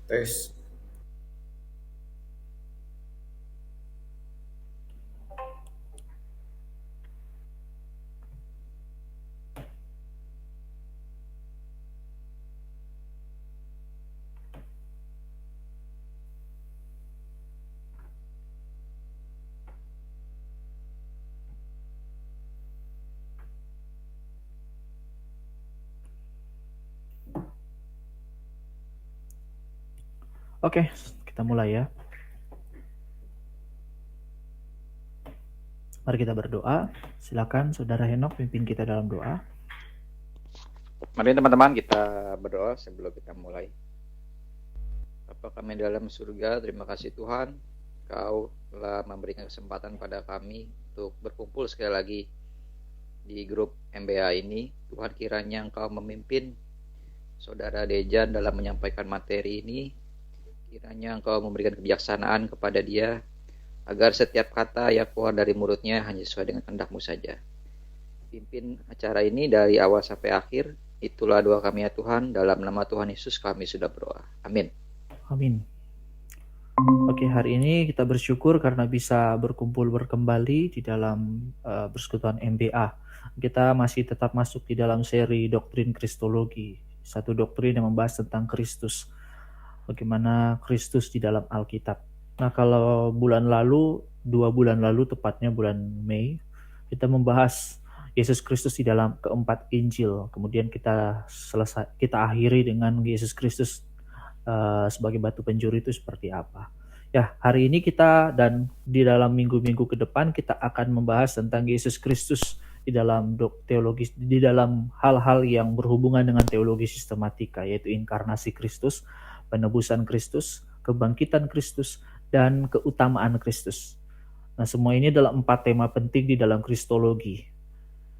Tes. Oke, kita mulai ya. Mari kita berdoa. Silakan Saudara Henok pimpin kita dalam doa. Mari teman-teman kita berdoa sebelum kita mulai. Bapa kami dalam surga, terima kasih Tuhan, Kau telah memberikan kesempatan pada kami untuk berkumpul sekali lagi di grup MBA ini. Tuhan, kiranya Engkau memimpin Saudara Dejan dalam menyampaikan materi ini. Kiranya Engkau memberikan kebijaksanaan kepada dia, agar setiap kata yang keluar dari mulutnya hanya sesuai dengan kehendak-Mu saja. Pimpin acara ini dari awal sampai akhir. Itulah doa kami ya Tuhan, dalam nama Tuhan Yesus kami sudah berdoa. Amin. Amin. Oke, hari ini kita bersyukur karena bisa berkumpul kembali di dalam persekutuan MBA. Kita masih tetap masuk di dalam seri doktrin Kristologi, satu doktrin yang membahas tentang Kristus, bagaimana Kristus di dalam Alkitab. Nah, kalau bulan lalu, 2 bulan lalu, tepatnya bulan Mei, kita membahas Yesus Kristus di dalam keempat Injil. Kemudian kita akhiri dengan Yesus Kristus sebagai batu penjuru itu seperti apa. Ya, hari ini kita dan di dalam minggu-minggu ke depan kita akan membahas tentang Yesus Kristus di dalam teologi, di dalam hal-hal yang berhubungan dengan teologi sistematika, yaitu inkarnasi Kristus, penebusan Kristus, kebangkitan Kristus, dan keutamaan Kristus. Nah, semua ini adalah 4 tema penting di dalam Kristologi.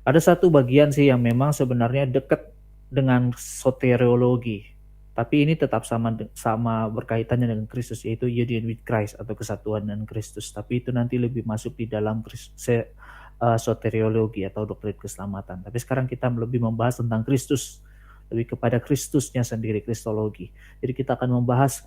Ada satu bagian sih yang memang sebenarnya dekat dengan soteriologi, tapi ini tetap sama berkaitannya dengan Kristus, yaitu union with Christ atau kesatuan dengan Kristus. Tapi itu nanti lebih masuk di dalam soteriologi atau doktrin keselamatan. Tapi sekarang kita lebih membahas tentang Kristus, lebih kepada Kristusnya sendiri, kristologi. Jadi kita akan membahas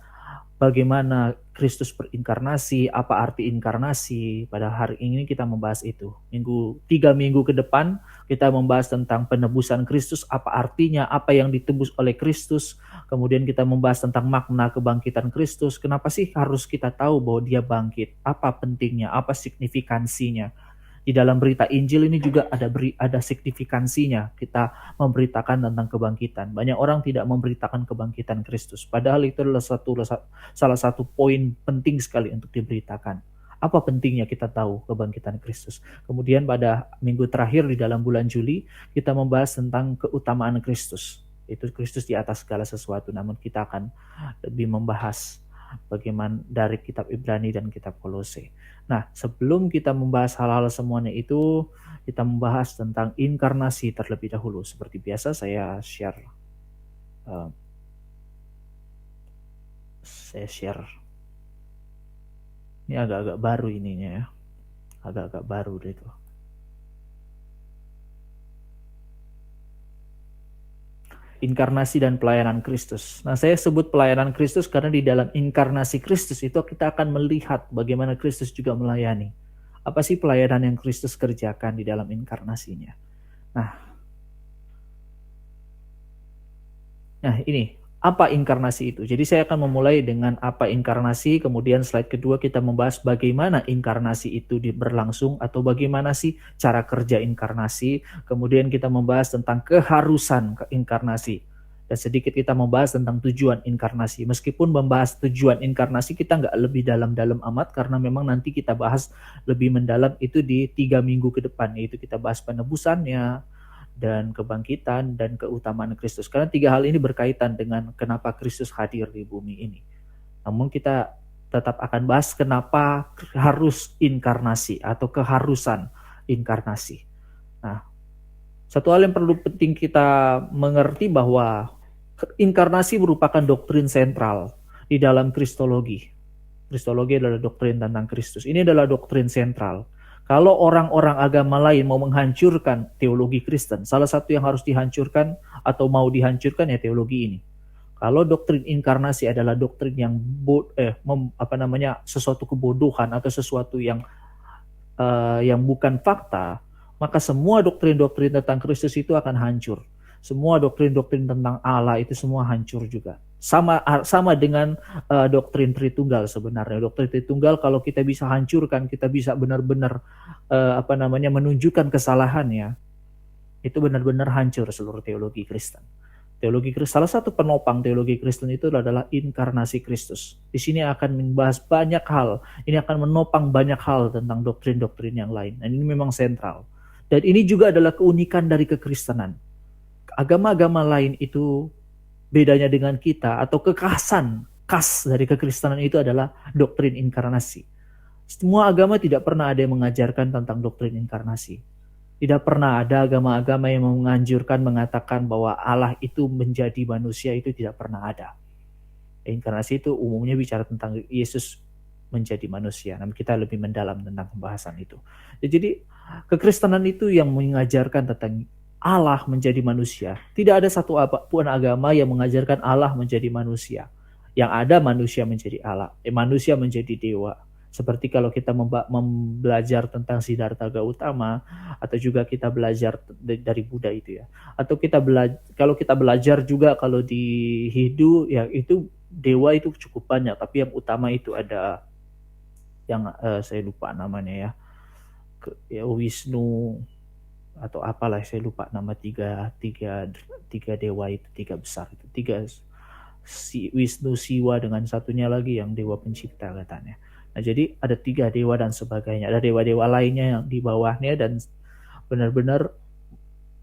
bagaimana Kristus berinkarnasi, apa arti inkarnasi. Pada hari ini kita membahas itu. 3 minggu ke depan kita membahas tentang penebusan Kristus, apa artinya, apa yang ditebus oleh Kristus. Kemudian kita membahas tentang makna kebangkitan Kristus. Kenapa sih harus kita tahu bahwa dia bangkit? Apa pentingnya? Apa signifikansinya? Di dalam berita Injil ini juga ada signifikansinya. Kita memberitakan tentang kebangkitan. Banyak orang tidak memberitakan kebangkitan Kristus. Padahal itu adalah salah satu poin penting sekali untuk diberitakan. Apa pentingnya kita tahu kebangkitan Kristus? Kemudian pada minggu terakhir di dalam bulan Juli, kita membahas tentang keutamaan Kristus. Itu Kristus di atas segala sesuatu, namun kita akan lebih membahas bagaimana dari kitab Ibrani dan kitab Kolose. Nah, sebelum kita membahas hal-hal semuanya itu, kita membahas tentang inkarnasi terlebih dahulu. Seperti biasa saya share ini agak-agak baru ininya ya, agak-agak baru deh itu. Inkarnasi dan pelayanan Kristus. Nah, saya sebut pelayanan Kristus karena di dalam inkarnasi Kristus itu kita akan melihat bagaimana Kristus juga melayani. Apa sih pelayanan yang Kristus kerjakan di dalam inkarnasinya? Nah, ini apa inkarnasi itu? Jadi saya akan memulai dengan apa inkarnasi, kemudian slide kedua kita membahas bagaimana inkarnasi itu berlangsung atau bagaimana sih cara kerja inkarnasi. Kemudian kita membahas tentang keharusan inkarnasi. Dan sedikit kita membahas tentang tujuan inkarnasi. Meskipun membahas tujuan inkarnasi kita nggak lebih dalam-dalam amat, karena memang nanti kita bahas lebih mendalam itu di 3 minggu ke depan, yaitu kita bahas penebusannya, dan kebangkitan, dan keutamaan Kristus. Karena 3 hal ini berkaitan dengan kenapa Kristus hadir di bumi ini. Namun kita tetap akan bahas kenapa harus inkarnasi atau keharusan inkarnasi. Nah, satu hal yang perlu penting kita mengerti bahwa inkarnasi merupakan doktrin sentral di dalam Kristologi. Kristologi adalah doktrin tentang Kristus. Ini adalah doktrin sentral. Kalau orang-orang agama lain mau menghancurkan teologi Kristen, salah satu yang harus dihancurkan atau mau dihancurkan ya teologi ini. Kalau doktrin inkarnasi adalah doktrin yang sesuatu kebodohan atau sesuatu yang bukan fakta, maka semua doktrin-doktrin tentang Kristus itu akan hancur. Semua doktrin-doktrin tentang Allah itu semua hancur juga. Sama dengan doktrin Tritunggal sebenarnya. Doktrin Tritunggal kalau kita bisa hancurkan, kita bisa benar-benar menunjukkan kesalahannya, itu benar-benar hancur seluruh teologi Kristen. Salah satu penopang teologi Kristen itu adalah inkarnasi Kristus. Di sini akan membahas banyak hal. Ini akan menopang banyak hal tentang doktrin-doktrin yang lain. Dan ini memang sentral. Dan ini juga adalah keunikan dari kekristenan. Agama-agama lain itu bedanya dengan kita, atau kekhasan khas dari kekristenan itu adalah doktrin inkarnasi. Semua agama tidak pernah ada yang mengajarkan tentang doktrin inkarnasi. Tidak pernah ada agama-agama yang menganjurkan, mengatakan bahwa Allah itu menjadi manusia, itu tidak pernah ada. Inkarnasi itu umumnya bicara tentang Yesus menjadi manusia. Namun kita lebih mendalam tentang pembahasan itu. Jadi kekristenan itu yang mengajarkan tentang Allah menjadi manusia. Tidak ada satu pun agama yang mengajarkan Allah menjadi manusia. Yang ada manusia menjadi Allah, manusia menjadi dewa. Seperti kalau kita belajar tentang Siddhartha Gautama, atau juga kita belajar dari Buddha itu ya. Atau kalau kita belajar juga kalau di Hindu ya, itu dewa itu cukup banyak, tapi yang utama itu ada yang saya lupa namanya ya, Wisnu atau apalah, saya lupa nama tiga dewa itu, tiga besar itu, Wisnu, Siwa, dengan satunya lagi yang dewa pencipta katanya. Nah, jadi ada 3 dewa dan sebagainya. Ada dewa-dewa lainnya yang di bawahnya, dan benar-benar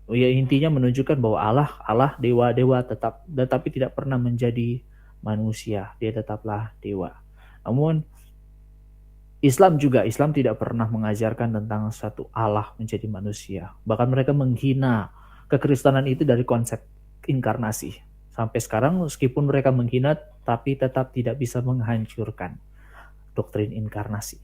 ya intinya menunjukkan bahwa Allah dewa tetapi tidak pernah menjadi manusia. Dia tetaplah dewa. Namun Islam tidak pernah mengajarkan tentang satu Allah menjadi manusia. Bahkan mereka menghina kekristenan itu dari konsep inkarnasi. Sampai sekarang meskipun mereka menghina, tapi tetap tidak bisa menghancurkan doktrin inkarnasi.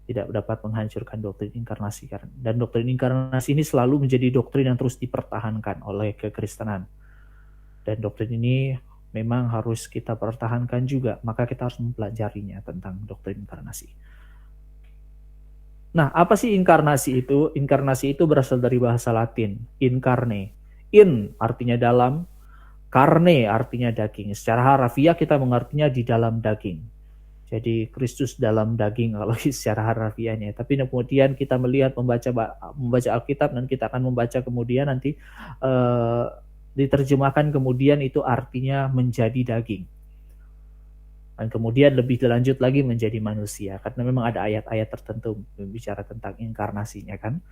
Tidak dapat menghancurkan doktrin inkarnasi. Dan doktrin inkarnasi ini selalu menjadi doktrin yang terus dipertahankan oleh kekristenan. Dan doktrin ini memang harus kita pertahankan juga. Maka kita harus mempelajarinya tentang doktrin inkarnasi. Nah, apa sih inkarnasi itu? Inkarnasi itu berasal dari bahasa Latin, incarne. In artinya dalam, carne artinya daging. Secara harafiah kita mengertinya di dalam daging. Jadi Kristus dalam daging kalau secara harafiahnya. Tapi kemudian kita melihat membaca Alkitab, dan kita akan membaca kemudian nanti diterjemahkan kemudian itu artinya menjadi daging. Dan kemudian lebih lanjut lagi menjadi manusia. Karena memang ada ayat-ayat tertentu bicara tentang inkarnasinya kan.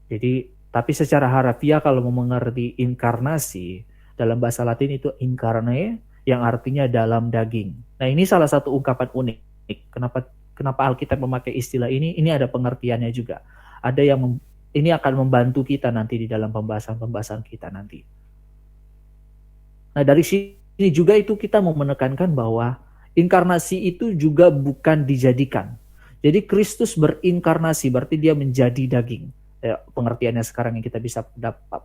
Jadi tapi secara harafiah kalau mau mengerti inkarnasi dalam bahasa Latin itu incarne, yang artinya dalam daging. Nah, ini salah satu ungkapan unik. Kenapa Alkitab memakai istilah ini? Ini ada pengertiannya juga. Ada yang ini akan membantu kita nanti di dalam pembahasan kita nanti. Nah, dari sini juga itu kita mau menekankan bahwa inkarnasi itu juga bukan dijadikan. Jadi Kristus berinkarnasi berarti dia menjadi daging. Pengertiannya sekarang yang kita bisa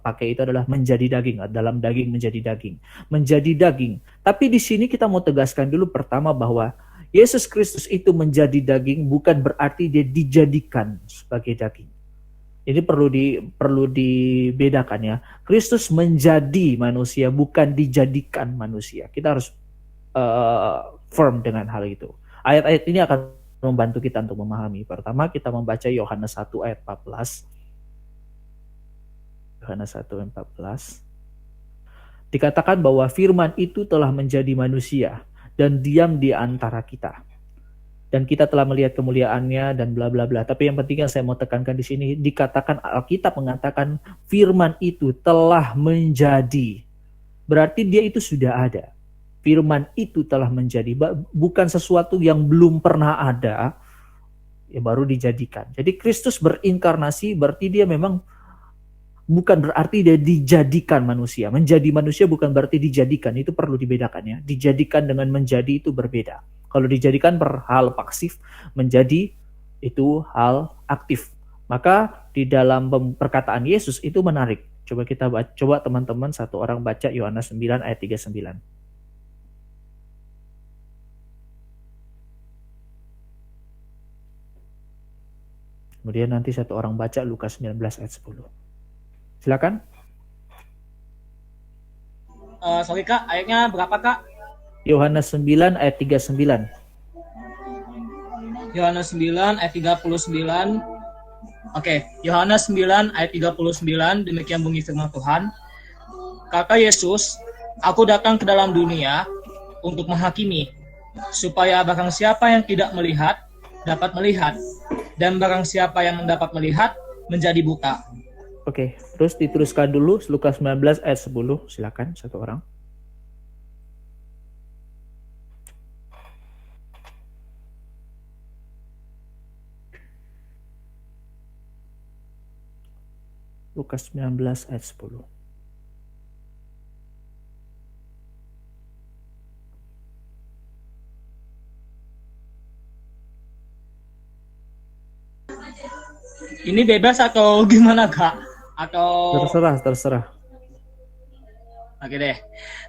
pakai itu adalah menjadi daging, dalam daging menjadi daging, menjadi daging. Tapi di sini kita mau tegaskan dulu pertama bahwa Yesus Kristus itu menjadi daging bukan berarti dia dijadikan sebagai daging. Ini perlu dibedakan ya. Kristus menjadi manusia bukan dijadikan manusia. Kita harus firm dengan hal itu. Ayat-ayat ini akan membantu kita untuk memahami. Pertama kita membaca Yohanes 1 ayat 14. Yohanes 1:14 dikatakan bahwa firman itu telah menjadi manusia dan diam di antara kita. Dan kita telah melihat kemuliaannya dan bla bla bla. Tapi yang penting yang saya mau tekankan di sini, dikatakan Alkitab mengatakan firman itu telah menjadi. Berarti dia itu sudah ada. Firman itu telah menjadi, bukan sesuatu yang belum pernah ada, ya baru dijadikan. Jadi Kristus berinkarnasi berarti dia memang bukan berarti dia dijadikan manusia. Menjadi manusia bukan berarti dijadikan. Itu perlu dibedakan ya. Dijadikan dengan menjadi itu berbeda. Kalau dijadikan hal pasif, menjadi itu hal aktif. Maka di dalam perkataan Yesus itu menarik. Coba teman-teman satu orang baca Yohanes 9 ayat 39. Kemudian nanti satu orang baca Lukas 19 ayat 10. Silakan. Sorry Kak, ayatnya berapa Kak? Yohanes 9 ayat 39. Yohanes 9 ayat 39. Oke, Yohanes 9 ayat 39, demikian bunyi firman Tuhan. Kata Yesus, aku datang ke dalam dunia untuk menghakimi, supaya barang siapa yang tidak melihat, dapat melihat, dan barang siapa yang mendapat melihat, menjadi buta. Oke, terus diteruskan dulu Lukas 19 ayat 10. Silakan satu orang. Lukas 19 ayat 10. Ini bebas atau gimana Kak? Atau Terserah. Oke deh.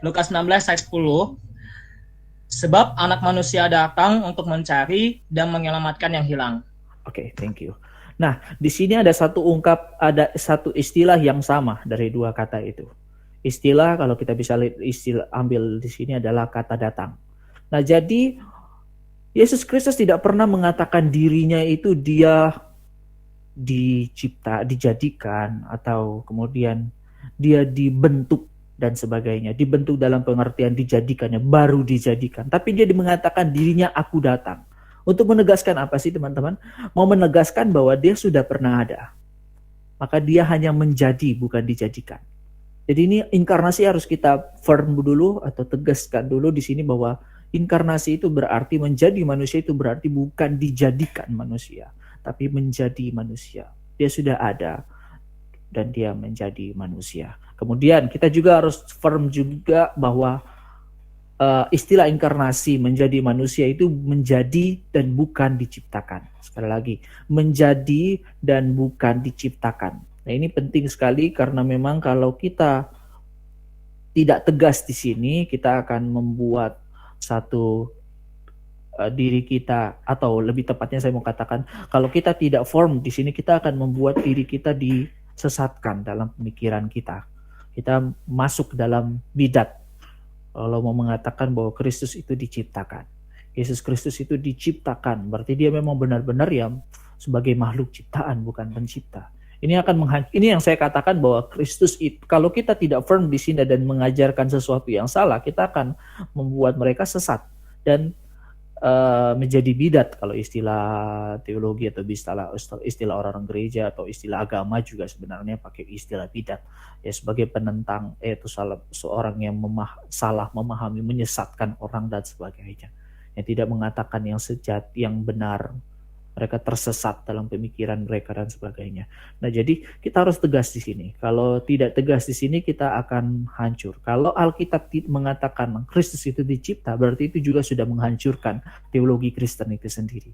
Lukas 16 ayat 10. Sebab anak manusia datang untuk mencari dan menyelamatkan yang hilang. Oke, thank you. Nah, di sini ada satu istilah yang sama dari dua kata itu. Istilah, kalau kita bisa lihat ambil di sini adalah kata datang. Nah, jadi Yesus Kristus tidak pernah mengatakan dirinya itu dia dijadikan, atau kemudian dia dibentuk dan sebagainya. Dibentuk dalam pengertian dijadikannya, baru dijadikan. Tapi dia mengatakan dirinya aku datang. Untuk menegaskan apa sih teman-teman? Mau menegaskan bahwa dia sudah pernah ada. Maka dia hanya menjadi, bukan dijadikan. Jadi ini inkarnasi harus kita firm dulu atau tegaskan dulu di sini bahwa inkarnasi itu berarti menjadi manusia, itu berarti bukan dijadikan manusia, tapi menjadi manusia. Dia sudah ada dan dia menjadi manusia. Kemudian kita juga harus firm juga bahwa istilah inkarnasi menjadi manusia itu menjadi dan bukan diciptakan. Sekali lagi, menjadi dan bukan diciptakan. Nah, ini penting sekali karena memang kalau kita tidak tegas di sini, kita akan membuat satu diri kita, atau lebih tepatnya saya mau katakan, kalau kita tidak firm di sini, kita akan membuat diri kita disesatkan dalam pemikiran kita. Kita masuk dalam bidat. Kalau mau mengatakan bahwa Kristus itu diciptakan, Yesus Kristus itu diciptakan, berarti dia memang benar-benar ya sebagai makhluk ciptaan, bukan pencipta. Ini yang saya katakan bahwa Kristus itu, kalau kita tidak firm di sini dan mengajarkan sesuatu yang salah, kita akan membuat mereka sesat dan menjadi bidat, kalau istilah teologi atau istilah orang-orang gereja atau istilah agama juga sebenarnya pakai istilah bidat, ya, sebagai penentang, itu seorang yang salah memahami, menyesatkan orang dan sebagainya, yang tidak mengatakan yang sejati, yang benar. Mereka tersesat dalam pemikiran mereka dan sebagainya. Nah, jadi kita harus tegas di sini. Kalau tidak tegas di sini, kita akan hancur. Kalau Alkitab mengatakan Kristus itu dicipta, berarti itu juga sudah menghancurkan teologi Kristen itu sendiri.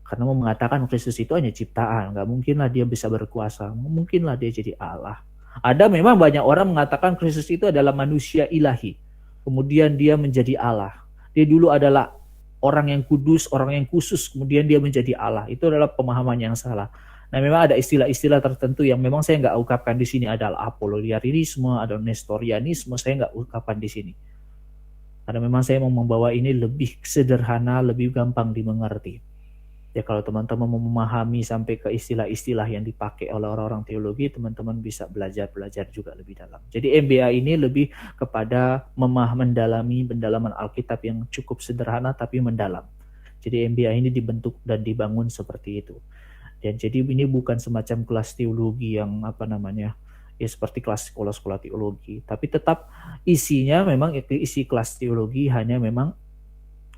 Karena mau mengatakan Kristus itu hanya ciptaan, nggak mungkinlah dia bisa berkuasa, mungkinlah dia jadi Allah. Ada memang banyak orang mengatakan Kristus itu adalah manusia ilahi, kemudian dia menjadi Allah. Dia dulu adalah orang yang kudus, orang yang khusus, kemudian dia menjadi Allah. Itu adalah pemahaman yang salah. Nah, memang ada istilah-istilah tertentu yang memang saya nggak ungkapkan di sini, adalah apololianisme, ada nestorianisme, saya nggak ungkapkan di sini. Karena memang saya mau membawa ini lebih sederhana, lebih gampang dimengerti. Ya, kalau teman-teman mau memahami sampai ke istilah-istilah yang dipakai oleh orang-orang teologi, teman-teman bisa belajar juga lebih dalam. Jadi MBA ini lebih kepada mendalami pendalaman Alkitab yang cukup sederhana tapi mendalam. Jadi MBA ini dibentuk dan dibangun seperti itu. Dan jadi ini bukan semacam kelas teologi yang ya seperti kelas sekolah teologi, tapi tetap isinya memang itu isi kelas teologi, hanya memang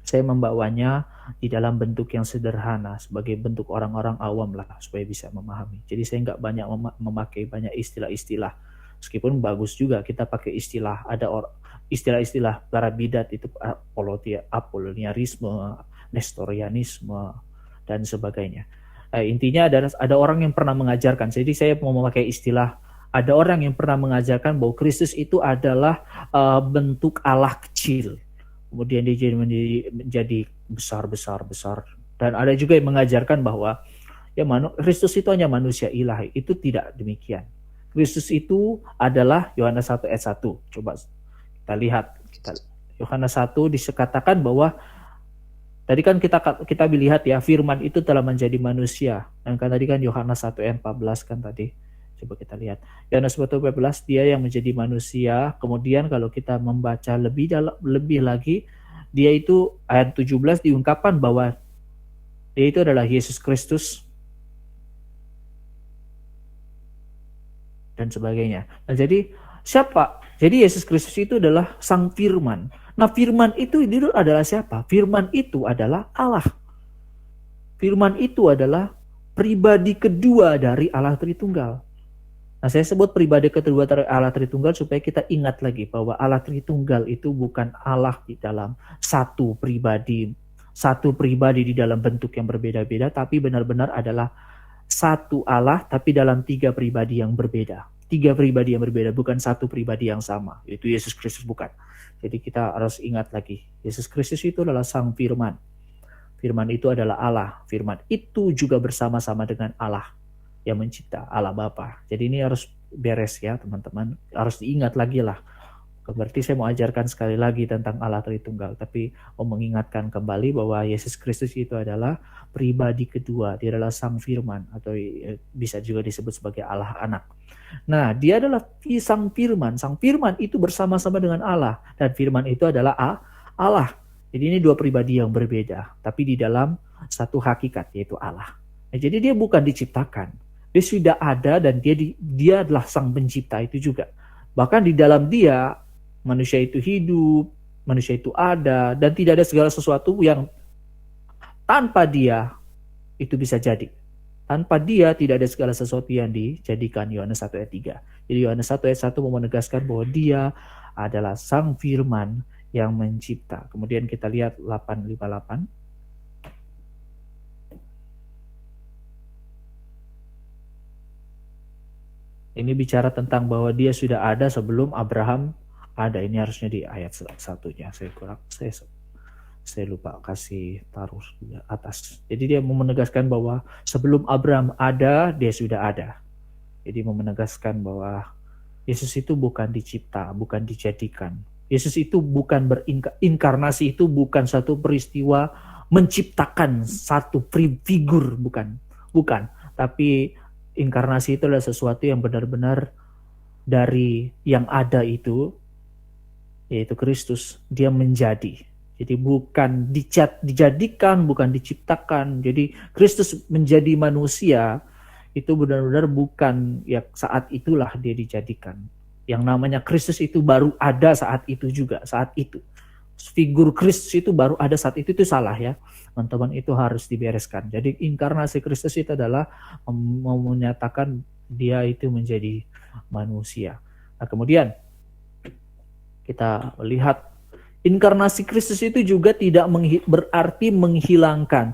saya membawanya di dalam bentuk yang sederhana, sebagai bentuk orang-orang awam lah, supaya bisa memahami. Jadi saya nggak banyak memakai banyak istilah-istilah, meskipun bagus juga kita pakai istilah. Ada istilah-istilah para bidat itu, apoloniarisme, nestorianisme, dan sebagainya. Intinya ada orang yang pernah mengajarkan, jadi saya mau memakai istilah, ada orang yang pernah mengajarkan bahwa Kristus itu adalah bentuk Allah kecil, kemudian dia menjadi besar. Dan ada juga yang mengajarkan bahwa Ya, Kristus itu hanya manusia ilahi. Itu tidak demikian. Kristus itu adalah Yohanes 1 ayat 1. Coba kita lihat. Yohanes 1 dikatakan bahwa tadi kan kita lihat ya, firman itu telah menjadi manusia. Dan kan tadi kan Yohanes 1 ayat 14 kan tadi. Coba kita lihat. Yohanes 1 ayat 14, dia yang menjadi manusia. Kemudian kalau kita membaca lebih lagi, dia itu ayat 17 diungkapkan bahwa dia itu adalah Yesus Kristus dan sebagainya. Nah, jadi siapa? Jadi Yesus Kristus itu adalah Sang Firman. Nah, Firman itu adalah siapa? Firman itu adalah Allah. Firman itu adalah pribadi kedua dari Allah Tritunggal. Nah, saya sebut pribadi kedua dari Allah Tritunggal supaya kita ingat lagi bahwa Allah Tritunggal itu bukan Allah di dalam satu pribadi di dalam bentuk yang berbeda-beda, tapi benar-benar adalah satu Allah tapi dalam tiga pribadi yang berbeda. Tiga pribadi yang berbeda, bukan satu pribadi yang sama. Itu Yesus Kristus bukan. Jadi kita harus ingat lagi, Yesus Kristus itu adalah Sang Firman. Firman itu adalah Allah. Firman itu juga bersama-sama dengan Allah yang mencipta, Allah Bapa. Jadi ini harus beres ya teman-teman. Harus diingat lagi lah. Berarti saya mau ajarkan sekali lagi tentang Allah Tritunggal. Tapi mau mengingatkan kembali bahwa Yesus Kristus itu adalah pribadi kedua. Dia adalah Sang Firman, atau bisa juga disebut sebagai Allah Anak. Nah, dia adalah Sang Firman. Sang Firman itu bersama-sama dengan Allah. Dan Firman itu adalah Allah. Jadi ini dua pribadi yang berbeda. Tapi di dalam satu hakikat, yaitu Allah. Nah, jadi dia bukan diciptakan. Dia sudah ada dan dia adalah Sang Pencipta itu juga. Bahkan di dalam dia, manusia itu hidup, manusia itu ada, dan tidak ada segala sesuatu yang tanpa dia itu bisa jadi. Tanpa dia tidak ada segala sesuatu yang dijadikan. Yohanes 1 ayat 3. Jadi Yohanes 1 ayat 1 mau menegaskan bahwa dia adalah Sang Firman yang mencipta. Kemudian kita lihat 8:58. Ini bicara tentang bahwa dia sudah ada sebelum Abraham ada. Ini harusnya di ayat satunya. Saya lupa kasih taruh di atas. Jadi dia mau menegaskan bahwa sebelum Abraham ada, dia sudah ada. Jadi mau menegaskan bahwa Yesus itu bukan dicipta, bukan dijadikan. Yesus itu bukan inkarnasi, itu bukan satu peristiwa menciptakan satu figur, bukan. Tapi inkarnasi itu adalah sesuatu yang benar-benar dari yang ada itu, yaitu Kristus, dia menjadi. Jadi bukan dijadikan, bukan diciptakan. Jadi Kristus menjadi manusia itu benar-benar bukan ya saat itulah dia dijadikan. Yang namanya Kristus itu baru ada saat itu juga, saat itu. Figur Kristus itu baru ada saat itu salah ya. Teman-teman, itu harus dibereskan. Jadi inkarnasi Kristus itu adalah menyatakan dia itu menjadi manusia. Nah, kemudian kita lihat inkarnasi Kristus itu juga tidak berarti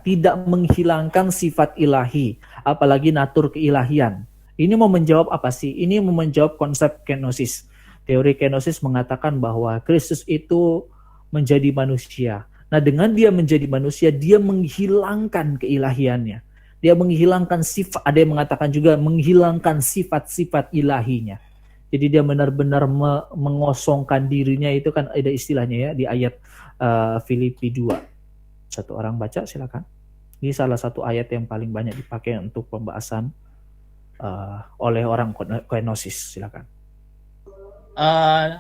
tidak menghilangkan sifat ilahi, apalagi natur keilahian. Ini mau menjawab apa sih? Ini mau menjawab konsep kenosis. Teori kenosis mengatakan bahwa Kristus itu menjadi manusia. Nah, dengan dia menjadi manusia, dia menghilangkan keilahiannya. Dia menghilangkan sifat, ada yang mengatakan juga menghilangkan sifat-sifat ilahinya. Jadi dia benar-benar mengosongkan dirinya, itu kan ada istilahnya ya di ayat Filipi 2. Satu orang baca silakan. Ini salah satu ayat yang paling banyak dipakai untuk pembahasan oleh orang kenosis, silakan.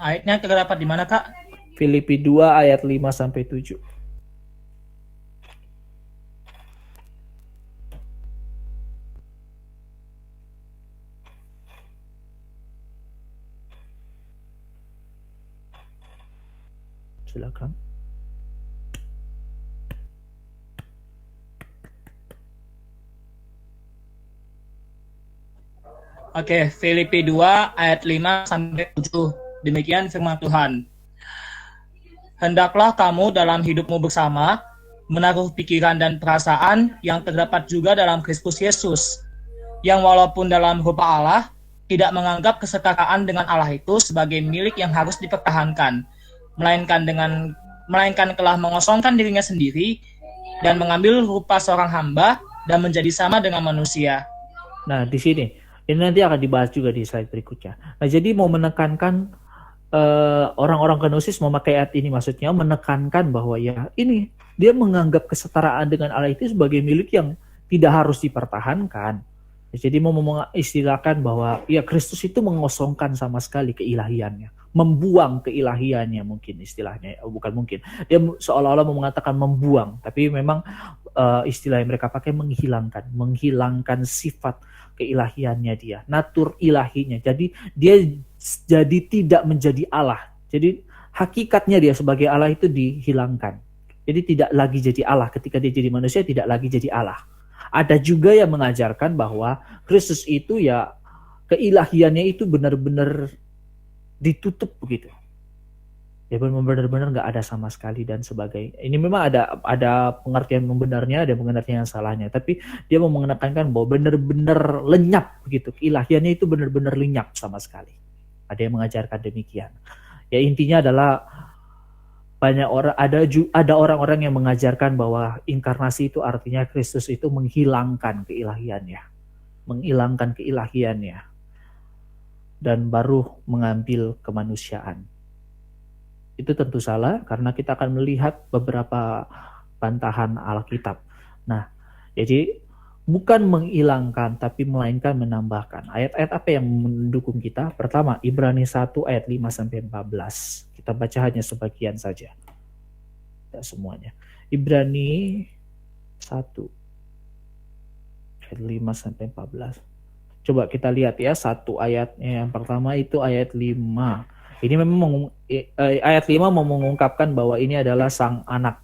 Ayatnya terdapat di mana, Kak? Filipi 2 ayat 5-7. Silakan. Oke, Filipi 2 ayat 5-7. Demikian firman Tuhan. Hendaklah kamu dalam hidupmu bersama menaruh pikiran dan perasaan yang terdapat juga dalam Kristus Yesus, yang walaupun dalam rupa Allah tidak menganggap kesetaraan dengan Allah itu sebagai milik yang harus dipertahankan, melainkan telah mengosongkan dirinya sendiri dan mengambil rupa seorang hamba dan menjadi sama dengan manusia. Nah, di sini ini nanti akan dibahas juga di slide berikutnya. Nah, jadi mau menekankan orang-orang Gnosis memakai ayat ini, maksudnya menekankan bahwa ya ini dia menganggap kesetaraan dengan Allah itu sebagai milik yang tidak harus dipertahankan. Jadi mau mengistilahkan bahwa ya Kristus itu mengosongkan sama sekali keilahiannya, membuang keilahiannya, mungkin istilahnya, bukan mungkin, dia seolah-olah mau mengatakan membuang, tapi memang istilah yang mereka pakai menghilangkan sifat keilahiannya dia, natur ilahinya. Jadi dia jadi tidak menjadi Allah. Jadi hakikatnya dia sebagai Allah itu dihilangkan. Jadi tidak lagi jadi Allah. Ketika dia jadi manusia tidak lagi jadi Allah. Ada juga yang mengajarkan bahwa Kristus itu ya keilahiannya itu benar-benar ditutup begitu. Ya benar-benar nggak ada sama sekali dan sebagainya. Ini memang ada pengertian yang benarnya, ada pengertian yang salahnya. Tapi dia mau menekankan bahwa benar-benar lenyap begitu. Keilahiannya itu benar-benar lenyap sama sekali. Ada yang mengajarkan demikian. Ya intinya adalah banyak orang, ada orang-orang yang mengajarkan bahwa inkarnasi itu artinya Kristus itu menghilangkan keilahiannya, dan baru mengambil kemanusiaan. Itu tentu salah karena kita akan melihat beberapa bantahan Alkitab. Nah, jadi bukan menghilangkan tapi melainkan menambahkan. Ayat-ayat apa yang mendukung kita? Pertama, Ibrani 1 ayat 5 sampai 14. Kita baca hanya sebagian saja. Tidak semuanya. Ibrani 1 ayat 5 sampai 14. Coba kita lihat ya, satu ayatnya yang pertama itu ayat 5. Ini memang ayat 5 mau mengungkapkan bahwa ini adalah sang anak.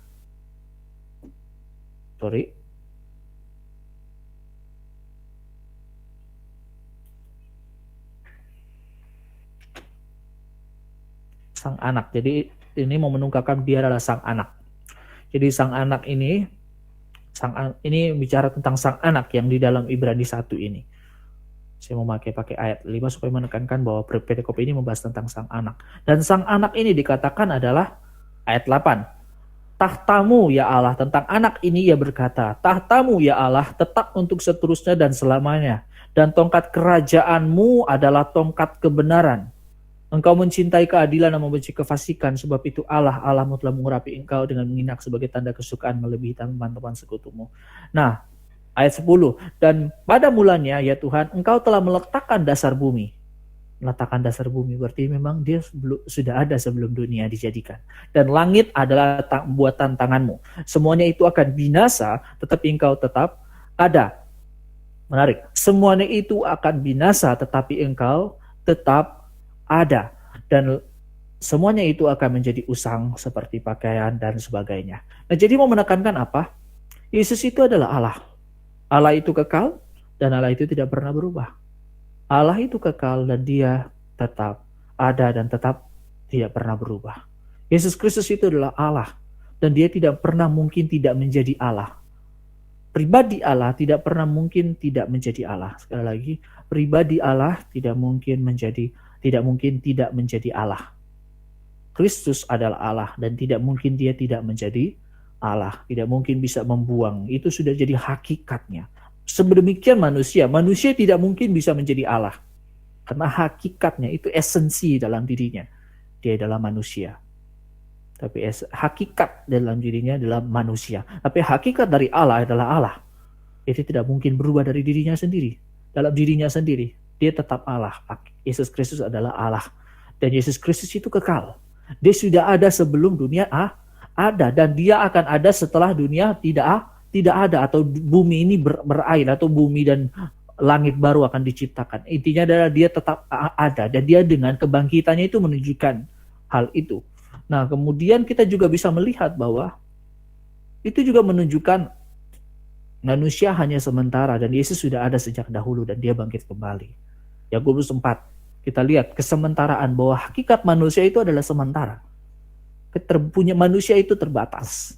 Sang anak. Jadi ini mau menungkapkan dia adalah sang anak. Jadi sang anak ini bicara tentang sang anak yang di dalam Ibrani 1 ini. Saya mau pakai ayat 5 supaya menekankan bahwa perikop ini membahas tentang sang anak. Dan sang anak ini dikatakan adalah ayat 8. Tahtamu ya Allah, tentang anak ini ia berkata, tahtamu ya Allah tetap untuk seterusnya dan selamanya. Dan tongkat kerajaanmu adalah tongkat kebenaran. Engkau mencintai keadilan dan membenci kefasikan, sebab itu Allahmu telah mengurapi engkau dengan menginak sebagai tanda kesukaan melebihi teman-teman sekutumu. Nah, ayat 10, dan pada mulanya ya Tuhan, engkau telah meletakkan dasar bumi. Meletakkan dasar bumi berarti memang dia sudah ada sebelum dunia dijadikan. Dan langit adalah buatan tanganmu. Semuanya itu akan binasa, tetapi engkau tetap ada. Menarik. Semuanya itu akan binasa, tetapi engkau tetap ada. Dan semuanya itu akan menjadi usang seperti pakaian dan sebagainya. Nah, jadi mau menekankan apa? Yesus itu adalah Allah. Allah itu kekal dan Allah itu tidak pernah berubah. Allah itu kekal dan dia tetap ada dan tetap tidak pernah berubah. Yesus Kristus itu adalah Allah dan dia tidak pernah mungkin tidak menjadi Allah. Pribadi Allah tidak pernah mungkin tidak menjadi Allah. Sekali lagi, pribadi Allah tidak mungkin tidak menjadi Allah. Kristus adalah Allah dan tidak mungkin dia tidak menjadi Allah, tidak mungkin bisa membuang. Itu sudah jadi hakikatnya. Sedemikian manusia tidak mungkin bisa menjadi Allah. Karena hakikatnya itu esensi dalam dirinya. Dia adalah manusia. Tapi hakikat dalam dirinya adalah manusia. Tapi hakikat dari Allah adalah Allah. Itu tidak mungkin berubah dari dirinya sendiri. Dalam dirinya sendiri, dia tetap Allah. Yesus Kristus adalah Allah. Dan Yesus Kristus itu kekal. Dia sudah ada sebelum dunia ada, dan dia akan ada setelah dunia tidak ada, atau bumi ini berair, atau bumi dan langit baru akan diciptakan. Intinya adalah dia tetap ada, dan dia dengan kebangkitannya itu menunjukkan hal itu. Nah, kemudian kita juga bisa melihat bahwa itu juga menunjukkan manusia hanya sementara, dan Yesus sudah ada sejak dahulu dan dia bangkit kembali. Yakobus 4, kita lihat kesementaraan bahwa hakikat manusia itu adalah sementara. Punya manusia itu terbatas,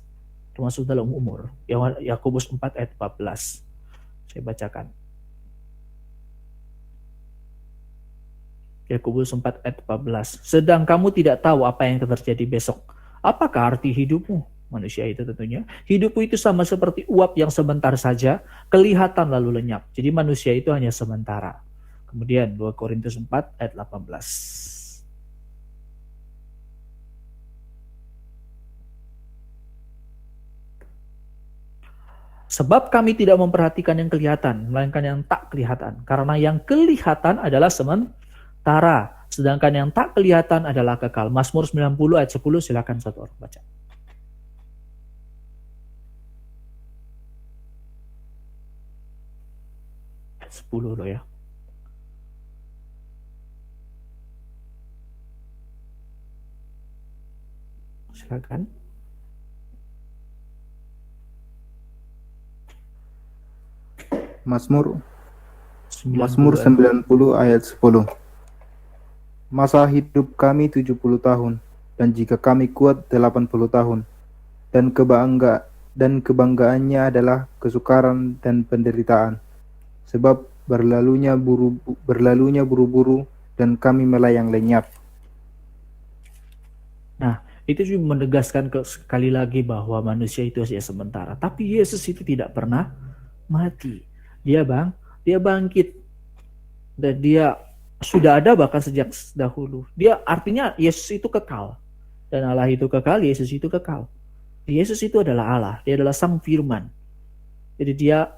termasuk dalam umur. Yakobus 4 ayat 14. Saya bacakan. Yakobus 4 ayat 14. Sedang kamu tidak tahu apa yang akan terjadi besok. Apakah arti hidupmu? manusia itu tentunya. Hidupku itu sama seperti uap yang sebentar saja, kelihatan lalu lenyap. Jadi manusia itu hanya sementara. Kemudian 2 Korintus 4 ayat 18. Sebab kami tidak memperhatikan yang kelihatan, melainkan yang tak kelihatan. Karena yang kelihatan adalah sementara, sedangkan yang tak kelihatan adalah kekal. Mazmur 90 ayat 10, silakan satu orang baca. Ayat 10 loh ya. Silakan. Mazmur 90. 90 ayat 10. Masa hidup kami 70 tahun, dan jika kami kuat 80 tahun, dan kebanggaannya adalah kesukaran dan penderitaan, sebab berlalunya buru-buru dan kami melayang lenyap. Nah, itu juga menegaskan sekali lagi bahwa manusia itu hanya sementara. Tapi Yesus itu tidak pernah mati. Dia bangkit. Dan dia sudah ada bahkan sejak dahulu. Dia artinya Yesus itu kekal. Dan Allah itu kekal, Yesus itu kekal. Yesus itu adalah Allah. Dia adalah Sang Firman. Jadi dia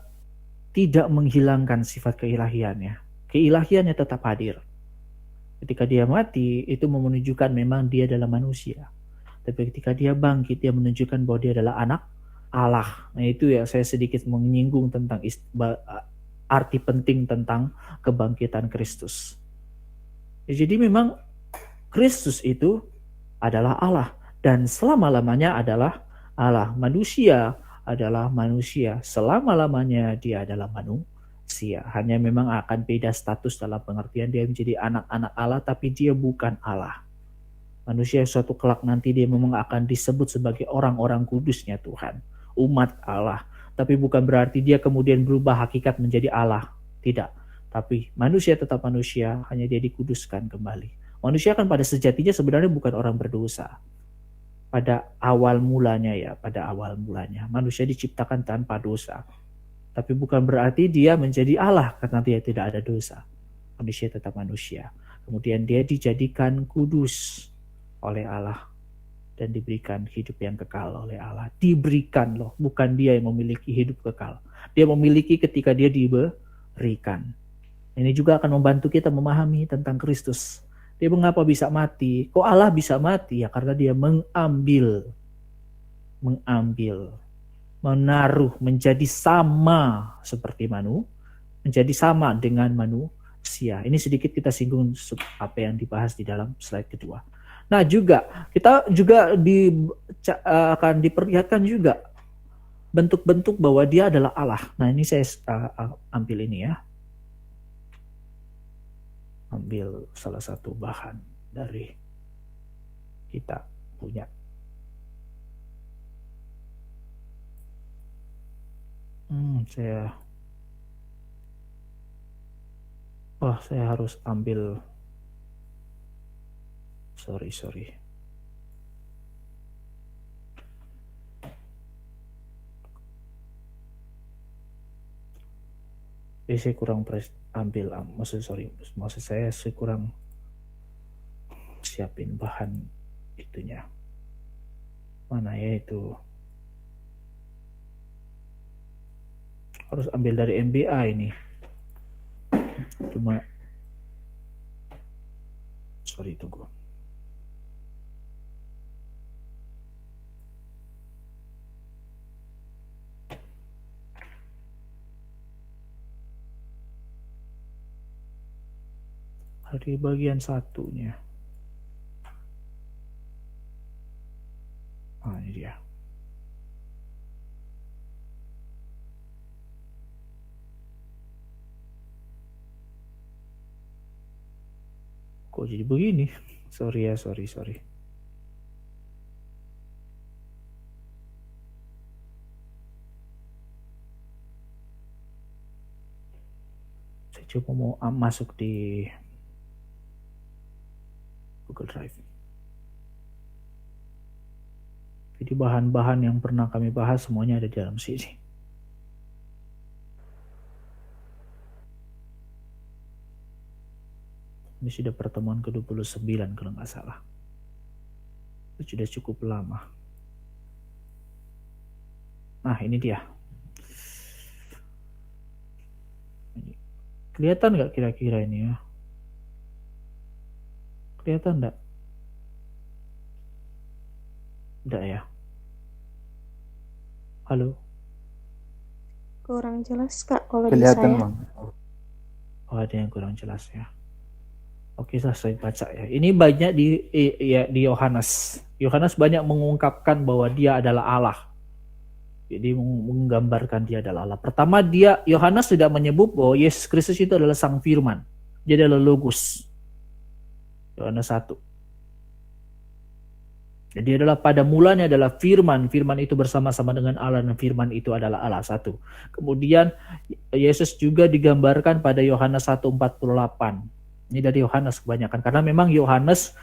tidak menghilangkan sifat keilahiannya. Keilahiannya tetap hadir. Ketika dia mati, itu menunjukkan memang dia adalah manusia. Tapi ketika dia bangkit, dia menunjukkan bahwa dia adalah anak Allah. Nah itu ya, saya sedikit menyinggung tentang arti penting tentang kebangkitan Kristus. Ya, jadi memang Kristus itu adalah Allah dan selama-lamanya adalah Allah. Manusia adalah manusia, selama-lamanya dia adalah manusia. Hanya memang akan beda status dalam pengertian dia menjadi anak-anak Allah, tapi dia bukan Allah. Manusia suatu kelak nanti dia memang akan disebut sebagai orang-orang kudusnya Tuhan, umat Allah. Tapi bukan berarti dia kemudian berubah hakikat menjadi Allah. Tidak. Tapi manusia tetap manusia, hanya dia dikuduskan kembali. Manusia kan pada sejatinya sebenarnya bukan orang berdosa. Pada awal mulanya manusia diciptakan tanpa dosa. Tapi bukan berarti dia menjadi Allah karena dia tidak ada dosa. Manusia tetap manusia. Kemudian dia dijadikan kudus oleh Allah dan diberikan hidup yang kekal oleh Allah. Diberikan loh, bukan dia yang memiliki hidup kekal. Dia memiliki ketika dia diberikan. Ini juga akan membantu kita memahami tentang Kristus. Dia mengapa bisa mati? Kok Allah bisa mati? Ya karena dia mengambil, menaruh, menjadi sama seperti menjadi sama dengan manusia. Ini sedikit kita singgung apa yang dibahas di dalam slide kedua. Nah juga kita juga akan diperlihatkan juga bentuk-bentuk bahwa dia adalah Allah. Nah ini saya ambil ini ya. Ambil salah satu bahan dari kita punya. Saya harus ambil. Sorry. Saya kurang maksud saya kurang siapin bahan itunya. Mana ya itu? Harus ambil dari MBA ini. Cuma tunggu. Di bagian satunya. Ini dia. Kok jadi begini? Sorry. Saya coba mau masuk di Google Drive. Jadi bahan-bahan yang pernah kami bahas semuanya ada di dalam sini. Ini sudah pertemuan ke-29 kalau nggak salah. Itu sudah cukup lama. Nah, ini dia. Kelihatan nggak kira-kira ini ya? Kelihatan nggak? Nggak ya? Halo? Kurang jelas Kak kalau di Kelihatan, saya. Mang. Oh, ada yang kurang jelas ya. Oke, saya baca ya. Ini banyak di Yohanes. Yohanes banyak mengungkapkan bahwa dia adalah Allah. Jadi menggambarkan dia adalah Allah. Pertama, Yohanes tidak menyebut bahwa Yesus Kristus itu adalah Sang Firman. Dia adalah Logos. Yohanes 1. Jadi adalah pada mulanya adalah firman. Firman itu bersama-sama dengan Allah dan firman itu adalah Allah. 1. Kemudian Yesus juga digambarkan pada Yohanes 1:48. Ini dari Yohanes kebanyakan. Karena memang Yohanes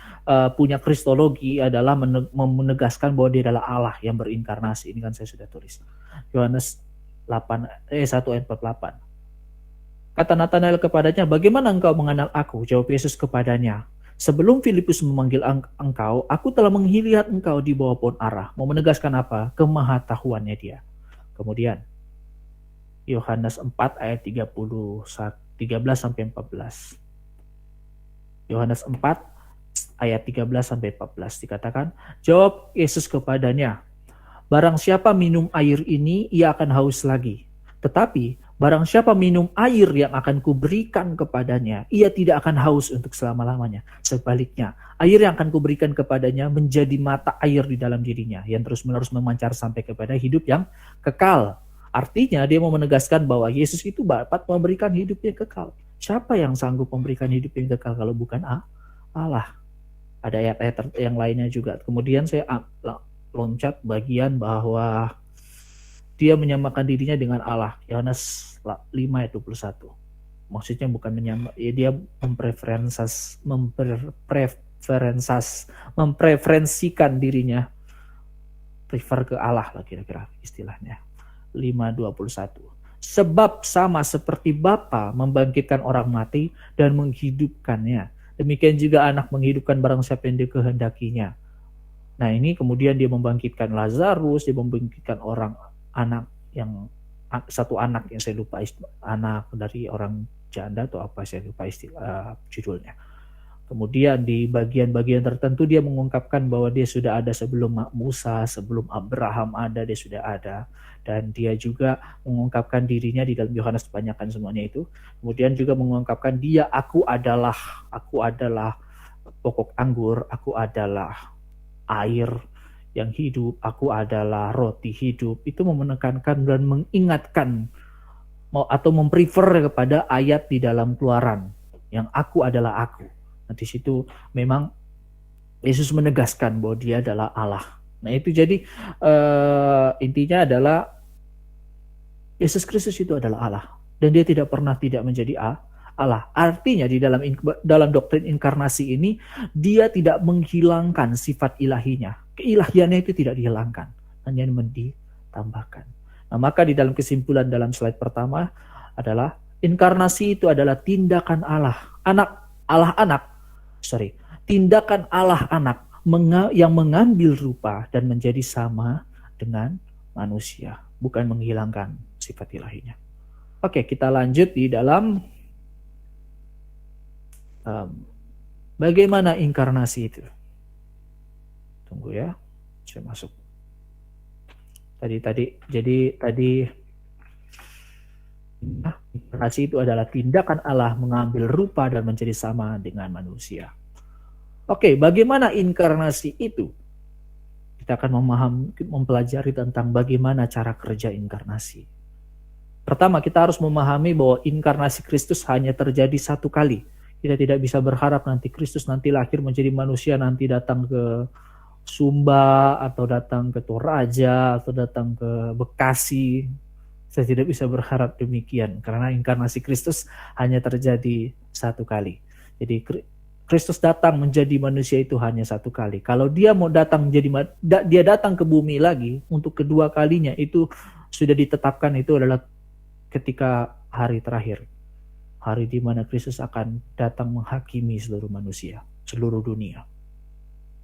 punya kristologi adalah menegaskan bahwa dia adalah Allah yang berinkarnasi. Ini kan saya sudah tulis. Yohanes 1 ayat 48. Kata Nathanael kepadanya, bagaimana engkau mengenal aku? Jawab Yesus kepadanya, sebelum Filipus memanggil engkau, aku telah melihat engkau di bawah pohon ara. Mau menegaskan apa? Kemahatauannya dia. Kemudian Yohanes 4 ayat 13-14. Yohanes 4 ayat 13-14 dikatakan, jawab Yesus kepadanya, barang siapa minum air ini, ia akan haus lagi. Tetapi barang siapa minum air yang akan kuberikan kepadanya, ia tidak akan haus untuk selama-lamanya. Sebaliknya, air yang akan kuberikan kepadanya menjadi mata air di dalam dirinya, yang terus-menerus memancar sampai kepada hidup yang kekal. Artinya dia mau menegaskan bahwa Yesus itu dapat memberikan hidup yang kekal. Siapa yang sanggup memberikan hidup yang kekal kalau bukan Allah? Ada ayat-ayat yang lainnya juga. Kemudian saya loncat bagian bahwa dia menyamakan dirinya dengan Allah. Yohanes 5 ayat 21. Maksudnya bukan dia mempreferensikan dirinya, prefer ke Allah lah kira-kira istilahnya. 5:21. Sebab sama seperti Bapa membangkitkan orang mati dan menghidupkannya, demikian juga anak menghidupkan barang siapa yang dikehendakinya. Nah, ini kemudian dia membangkitkan Lazarus, dia membangkitkan satu anak yang saya lupa, anak dari orang janda atau apa, saya lupa judulnya. Kemudian di bagian-bagian tertentu dia mengungkapkan bahwa dia sudah ada sebelum Musa, sebelum Abraham ada, dia sudah ada. Dan dia juga mengungkapkan dirinya di dalam Yohanes, kebanyakan semuanya itu. Kemudian juga mengungkapkan aku adalah pokok anggur, aku adalah air yang hidup, aku adalah roti hidup. Itu menekankan dan mengingatkan atau memprefer kepada ayat di dalam Keluaran yang aku adalah aku. Nah, di situ memang Yesus menegaskan bahwa dia adalah Allah. Nah, itu jadi intinya adalah Yesus Kristus itu adalah Allah dan dia tidak pernah tidak menjadi Allah. Artinya di dalam doktrin inkarnasi ini dia tidak menghilangkan sifat ilahinya. Keilahiannya itu tidak dihilangkan, hanya ditambahkan. Nah, maka di dalam kesimpulan dalam slide pertama adalah inkarnasi itu adalah tindakan tindakan Allah anak yang mengambil rupa dan menjadi sama dengan manusia, bukan menghilangkan sifat ilahinya. Oke, kita lanjut di dalam bagaimana inkarnasi itu. Tunggu ya, saya masuk. Inkarnasi itu adalah tindakan Allah mengambil rupa dan menjadi sama dengan manusia. Oke, bagaimana inkarnasi itu? Kita akan mempelajari tentang bagaimana cara kerja inkarnasi. Pertama, kita harus memahami bahwa inkarnasi Kristus hanya terjadi satu kali. Kita tidak bisa berharap nanti Kristus nanti lahir menjadi manusia, nanti datang ke Sumba atau datang ke Toraja atau datang ke Bekasi. Saya tidak bisa berharap demikian karena inkarnasi Kristus hanya terjadi satu kali. Jadi Kristus datang menjadi manusia itu hanya satu kali. Kalau dia mau datang dia datang ke bumi lagi untuk kedua kalinya, itu sudah ditetapkan, itu adalah ketika hari terakhir. Hari di mana Kristus akan datang menghakimi seluruh manusia, seluruh dunia.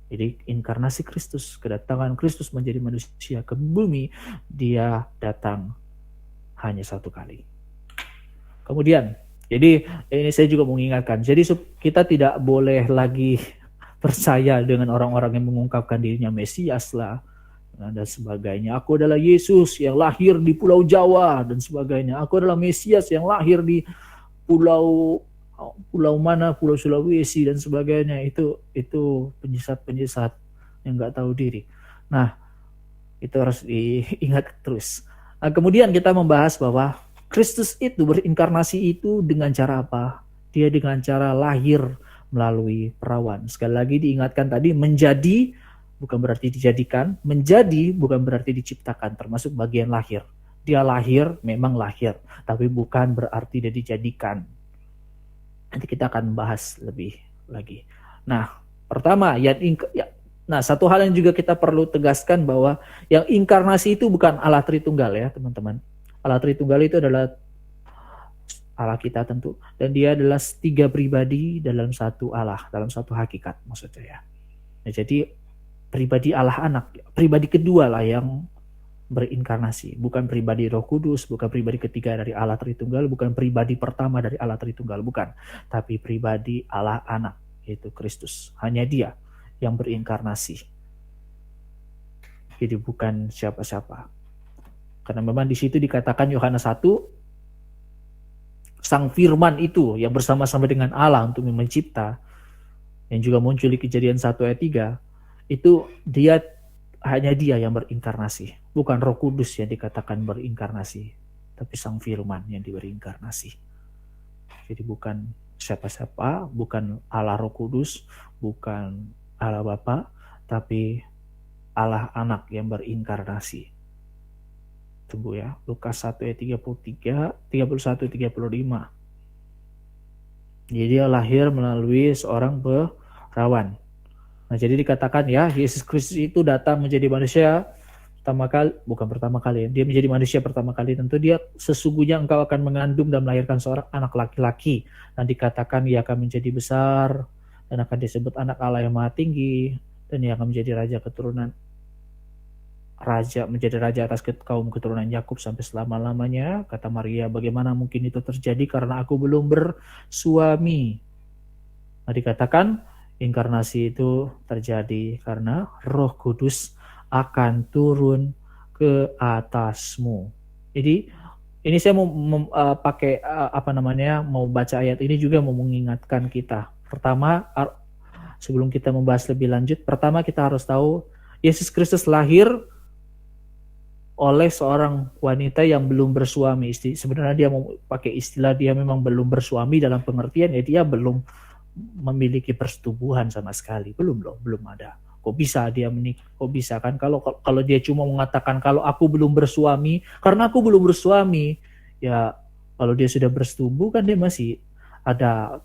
Jadi inkarnasi Kristus, kedatangan Kristus menjadi manusia ke bumi, dia datang hanya satu kali. Kemudian, jadi ini saya juga mengingatkan, jadi kita tidak boleh lagi percaya dengan orang-orang yang mengungkapkan dirinya Mesias lah dan sebagainya. Aku adalah Yesus yang lahir di Pulau Jawa dan sebagainya. Aku adalah Mesias yang lahir di pulau mana, Pulau Sulawesi dan sebagainya. Itu penyesat-penyesat yang nggak tahu diri. Nah, itu harus diingat terus. Nah, kemudian kita membahas bahwa Kristus itu berinkarnasi itu dengan cara apa? Dia dengan cara lahir melalui perawan. Sekali lagi diingatkan tadi, menjadi bukan berarti dijadikan, menjadi bukan berarti diciptakan, termasuk bagian lahir. Dia lahir, memang lahir, tapi bukan berarti dia dijadikan. Nanti kita akan bahas lebih lagi. Nah, pertama, satu hal yang juga kita perlu tegaskan bahwa yang inkarnasi itu bukan Allah Tritunggal ya, teman-teman. Allah Tritunggal itu adalah Allah kita tentu, dan dia adalah 3 pribadi dalam satu Allah, dalam satu hakikat maksud saya. Nah, jadi pribadi Allah anak, pribadi kedua lah yang berinkarnasi, bukan pribadi Roh Kudus, bukan pribadi ketiga dari Allah Tritunggal, bukan pribadi pertama dari Allah Tritunggal, bukan, tapi pribadi Allah anak, yaitu Kristus. Hanya dia yang berinkarnasi. Jadi bukan siapa-siapa. Karena memang di situ dikatakan Yohanes 1, Sang Firman itu yang bersama-sama dengan Allah untuk mencipta, yang juga muncul di Kejadian 1 ayat 3, itu hanya dia yang berinkarnasi. Bukan Roh Kudus yang dikatakan berinkarnasi, tapi Sang Firman yang berinkarnasi. Jadi bukan siapa-siapa, bukan Allah Roh Kudus, bukan Allah Bapa, tapi Allah Anak yang berinkarnasi. Tunggu ya, Lukas 1 ayat 33, 31, 35. Jadi dia lahir melalui seorang perawan. Nah, jadi dikatakan ya, Yesus Kristus itu datang menjadi manusia pertama kali, dia menjadi manusia pertama kali. Tentu dia sesungguhnya engkau akan mengandung dan melahirkan seorang anak laki-laki. Dan dikatakan ia akan menjadi besar dan akan disebut anak Allah yang Maha Tinggi, dan ia akan menjadi menjadi raja atas kaum keturunan Yakub sampai selama-lamanya. Kata Maria, bagaimana mungkin itu terjadi karena aku belum bersuami. Nah, dikatakan inkarnasi itu terjadi karena Roh Kudus akan turun ke atasmu. Jadi ini saya mau mau baca ayat ini juga mau mengingatkan kita. Pertama, sebelum kita membahas lebih lanjut, pertama kita harus tahu Yesus Kristus lahir oleh seorang wanita yang belum bersuami. Sebenarnya dia mau pakai istilah dia memang belum bersuami dalam pengertian ya dia belum memiliki persetubuhan sama sekali, belum ada. Kok bisa dia menikah? Kok bisa kan kalau dia cuma mengatakan kalau aku belum bersuami karena aku belum bersuami, ya kalau dia sudah bersetubuh kan dia masih ada,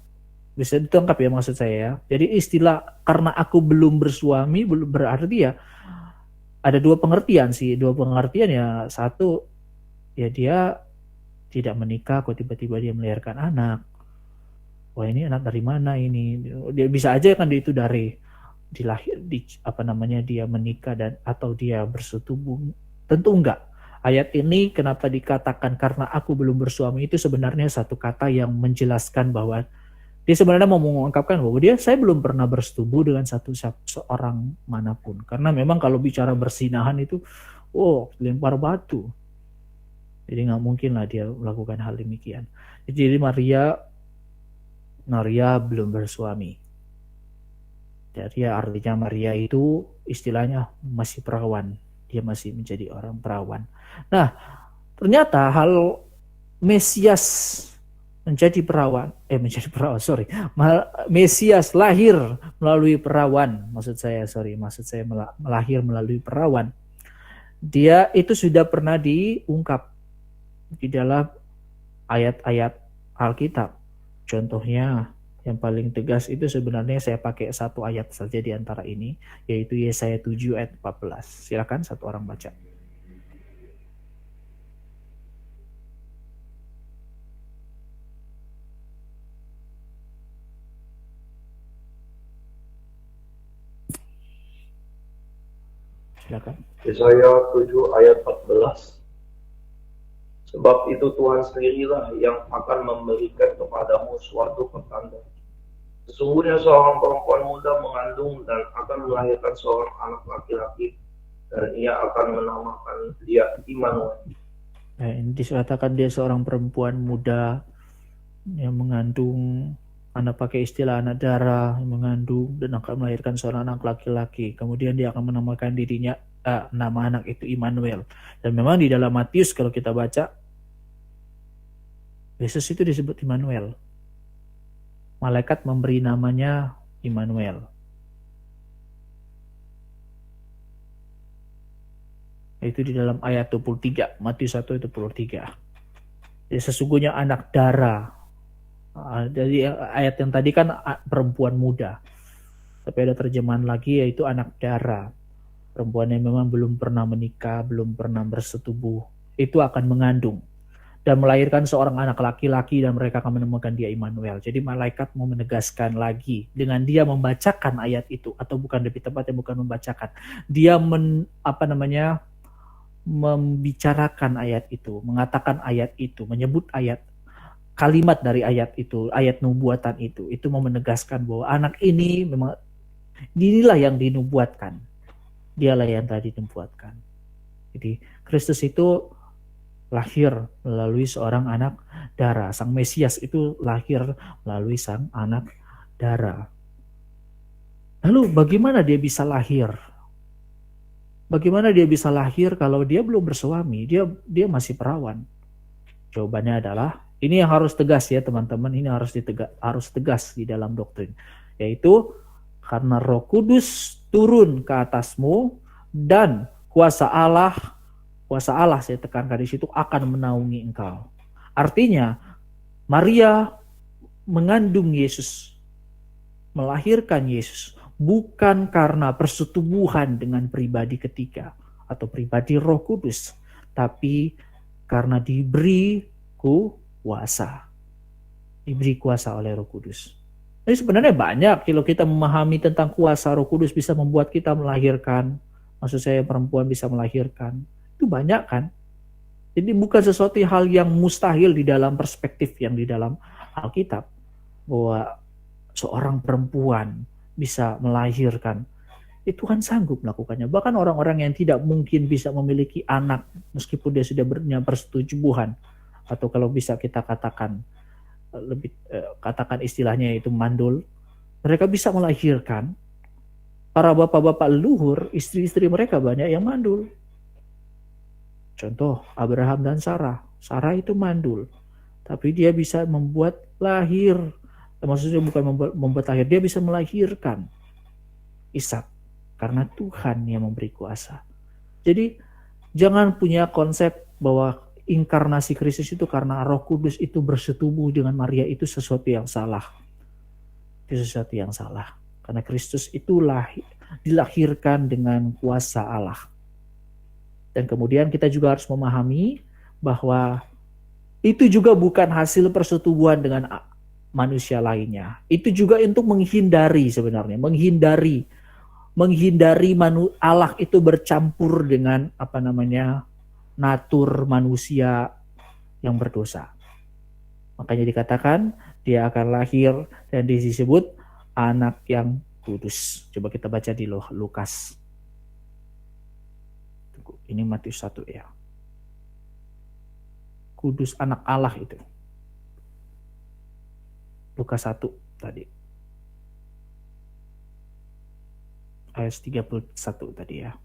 bisa ditangkap ya maksud saya ya. Jadi istilah karena aku belum bersuami belum berarti ya ada dua pengertian ya. Satu, ya dia tidak menikah kok tiba-tiba dia melahirkan anak. Wah, ini anak dari mana ini? Dia bisa aja kan itu dari dia menikah dan atau dia bersetubuh. Tentu enggak. Ayat ini kenapa dikatakan karena aku belum bersuami itu sebenarnya satu kata yang menjelaskan bahwa dia sebenarnya mau mengungkapkan bahwa saya belum pernah bersetubuh dengan seorang manapun. Karena memang kalau bicara bersinahan itu, lempar batu. Jadi nggak mungkin lah dia melakukan hal demikian. Jadi Maria belum bersuami. Jadi artinya Maria itu istilahnya masih perawan. Dia masih menjadi orang perawan. Nah, ternyata hal Mesias Mesias lahir melalui perawan. Maksud saya melahir melalui perawan. Dia itu sudah pernah diungkap di dalam ayat-ayat Alkitab. Contohnya Yang paling tegas itu sebenarnya saya pakai satu ayat saja di antara ini, yaitu Yesaya 7 ayat 14. Silakan satu orang baca. Silakan. Yesaya 7 ayat 14. Sebab itu Tuhan sendirilah yang akan memberikan kepadamu suatu pertanda. Sesungguhnya seorang perempuan muda mengandung dan akan melahirkan seorang anak laki-laki, dan ia akan menamakan dia Immanuel. Nah, ini dikatakan dia seorang perempuan muda yang mengandung, anak pakai istilah anak darah, yang mengandung dan akan melahirkan seorang anak laki-laki. Kemudian dia akan menamakan dirinya, nama anak itu Immanuel. Dan memang di dalam Matius kalau kita baca, Yesus itu disebut Immanuel. Malaikat memberi namanya Immanuel. Itu di dalam ayat 23, Matius 1 ayat 23. Jadi sesungguhnya anak darah. Jadi ayat yang tadi kan perempuan muda. Tapi ada terjemahan lagi yaitu anak darah. Perempuan yang memang belum pernah menikah, belum pernah bersetubuh, itu akan mengandung dan melahirkan seorang anak laki-laki, dan mereka akan menemukan dia Immanuel. Jadi malaikat mau menegaskan lagi dengan dia membacakan ayat itu, atau bukan, lebih tepatnya bukan membacakan, dia membicarakan ayat itu, mengatakan ayat itu, menyebut ayat, kalimat dari ayat itu, ayat nubuatan itu mau menegaskan bahwa anak ini memang inilah yang dinubuatkan, dialah yang tadi dinubuatkan. Jadi Kristus itu lahir melalui seorang anak darah. Sang Mesias itu lahir melalui sang anak darah. Lalu bagaimana dia bisa lahir? Bagaimana dia bisa lahir kalau dia belum bersuami? Dia masih perawan. Jawabannya adalah, ini yang harus tegas ya teman-teman, ini harus tegas di dalam doktrin. Yaitu karena Roh Kudus turun ke atasmu dan kuasa Allah saya tekankan di situ akan menaungi engkau. Artinya Maria mengandung Yesus, melahirkan Yesus bukan karena persetubuhan dengan pribadi ketiga atau pribadi Roh Kudus, tapi karena diberi kuasa oleh Roh Kudus. Jadi sebenarnya banyak kalau kita memahami tentang kuasa Roh Kudus bisa membuat kita melahirkan. Maksud saya perempuan bisa melahirkan. Itu banyak kan. Jadi bukan sesuatu hal yang mustahil di dalam perspektif yang di dalam Alkitab. Bahwa seorang perempuan bisa melahirkan. Itu Tuhan sanggup melakukannya. Bahkan orang-orang yang tidak mungkin bisa memiliki anak meskipun dia sudah persetubuhan. Atau kalau bisa kita katakan, katakan istilahnya itu mandul. Mereka bisa melahirkan. Para bapak-bapak leluhur, istri-istri mereka banyak yang mandul. Contoh Abraham dan Sarah. Sarah itu mandul, tapi dia bisa membuat lahir. Maksudnya bukan membuat lahir, dia bisa melahirkan Ishak karena Tuhan yang memberi kuasa. Jadi jangan punya konsep bahwa inkarnasi Kristus itu karena Roh Kudus itu bersetubuh dengan Maria itu sesuatu yang salah. Itu sesuatu yang salah. Karena Kristus itu dilahirkan dengan kuasa Allah. Dan kemudian kita juga harus memahami bahwa itu juga bukan hasil persetubuhan dengan manusia lainnya. Itu juga untuk menghindari sebenarnya, menghindari Allah itu bercampur dengan natur manusia yang berdosa. Makanya dikatakan dia akan lahir dan disebut anak yang kudus. Coba kita baca di Lukas. Ini Matius 1 ya. Kudus anak Allah itu. Lukas 1 tadi. Ayat 31 tadi ya.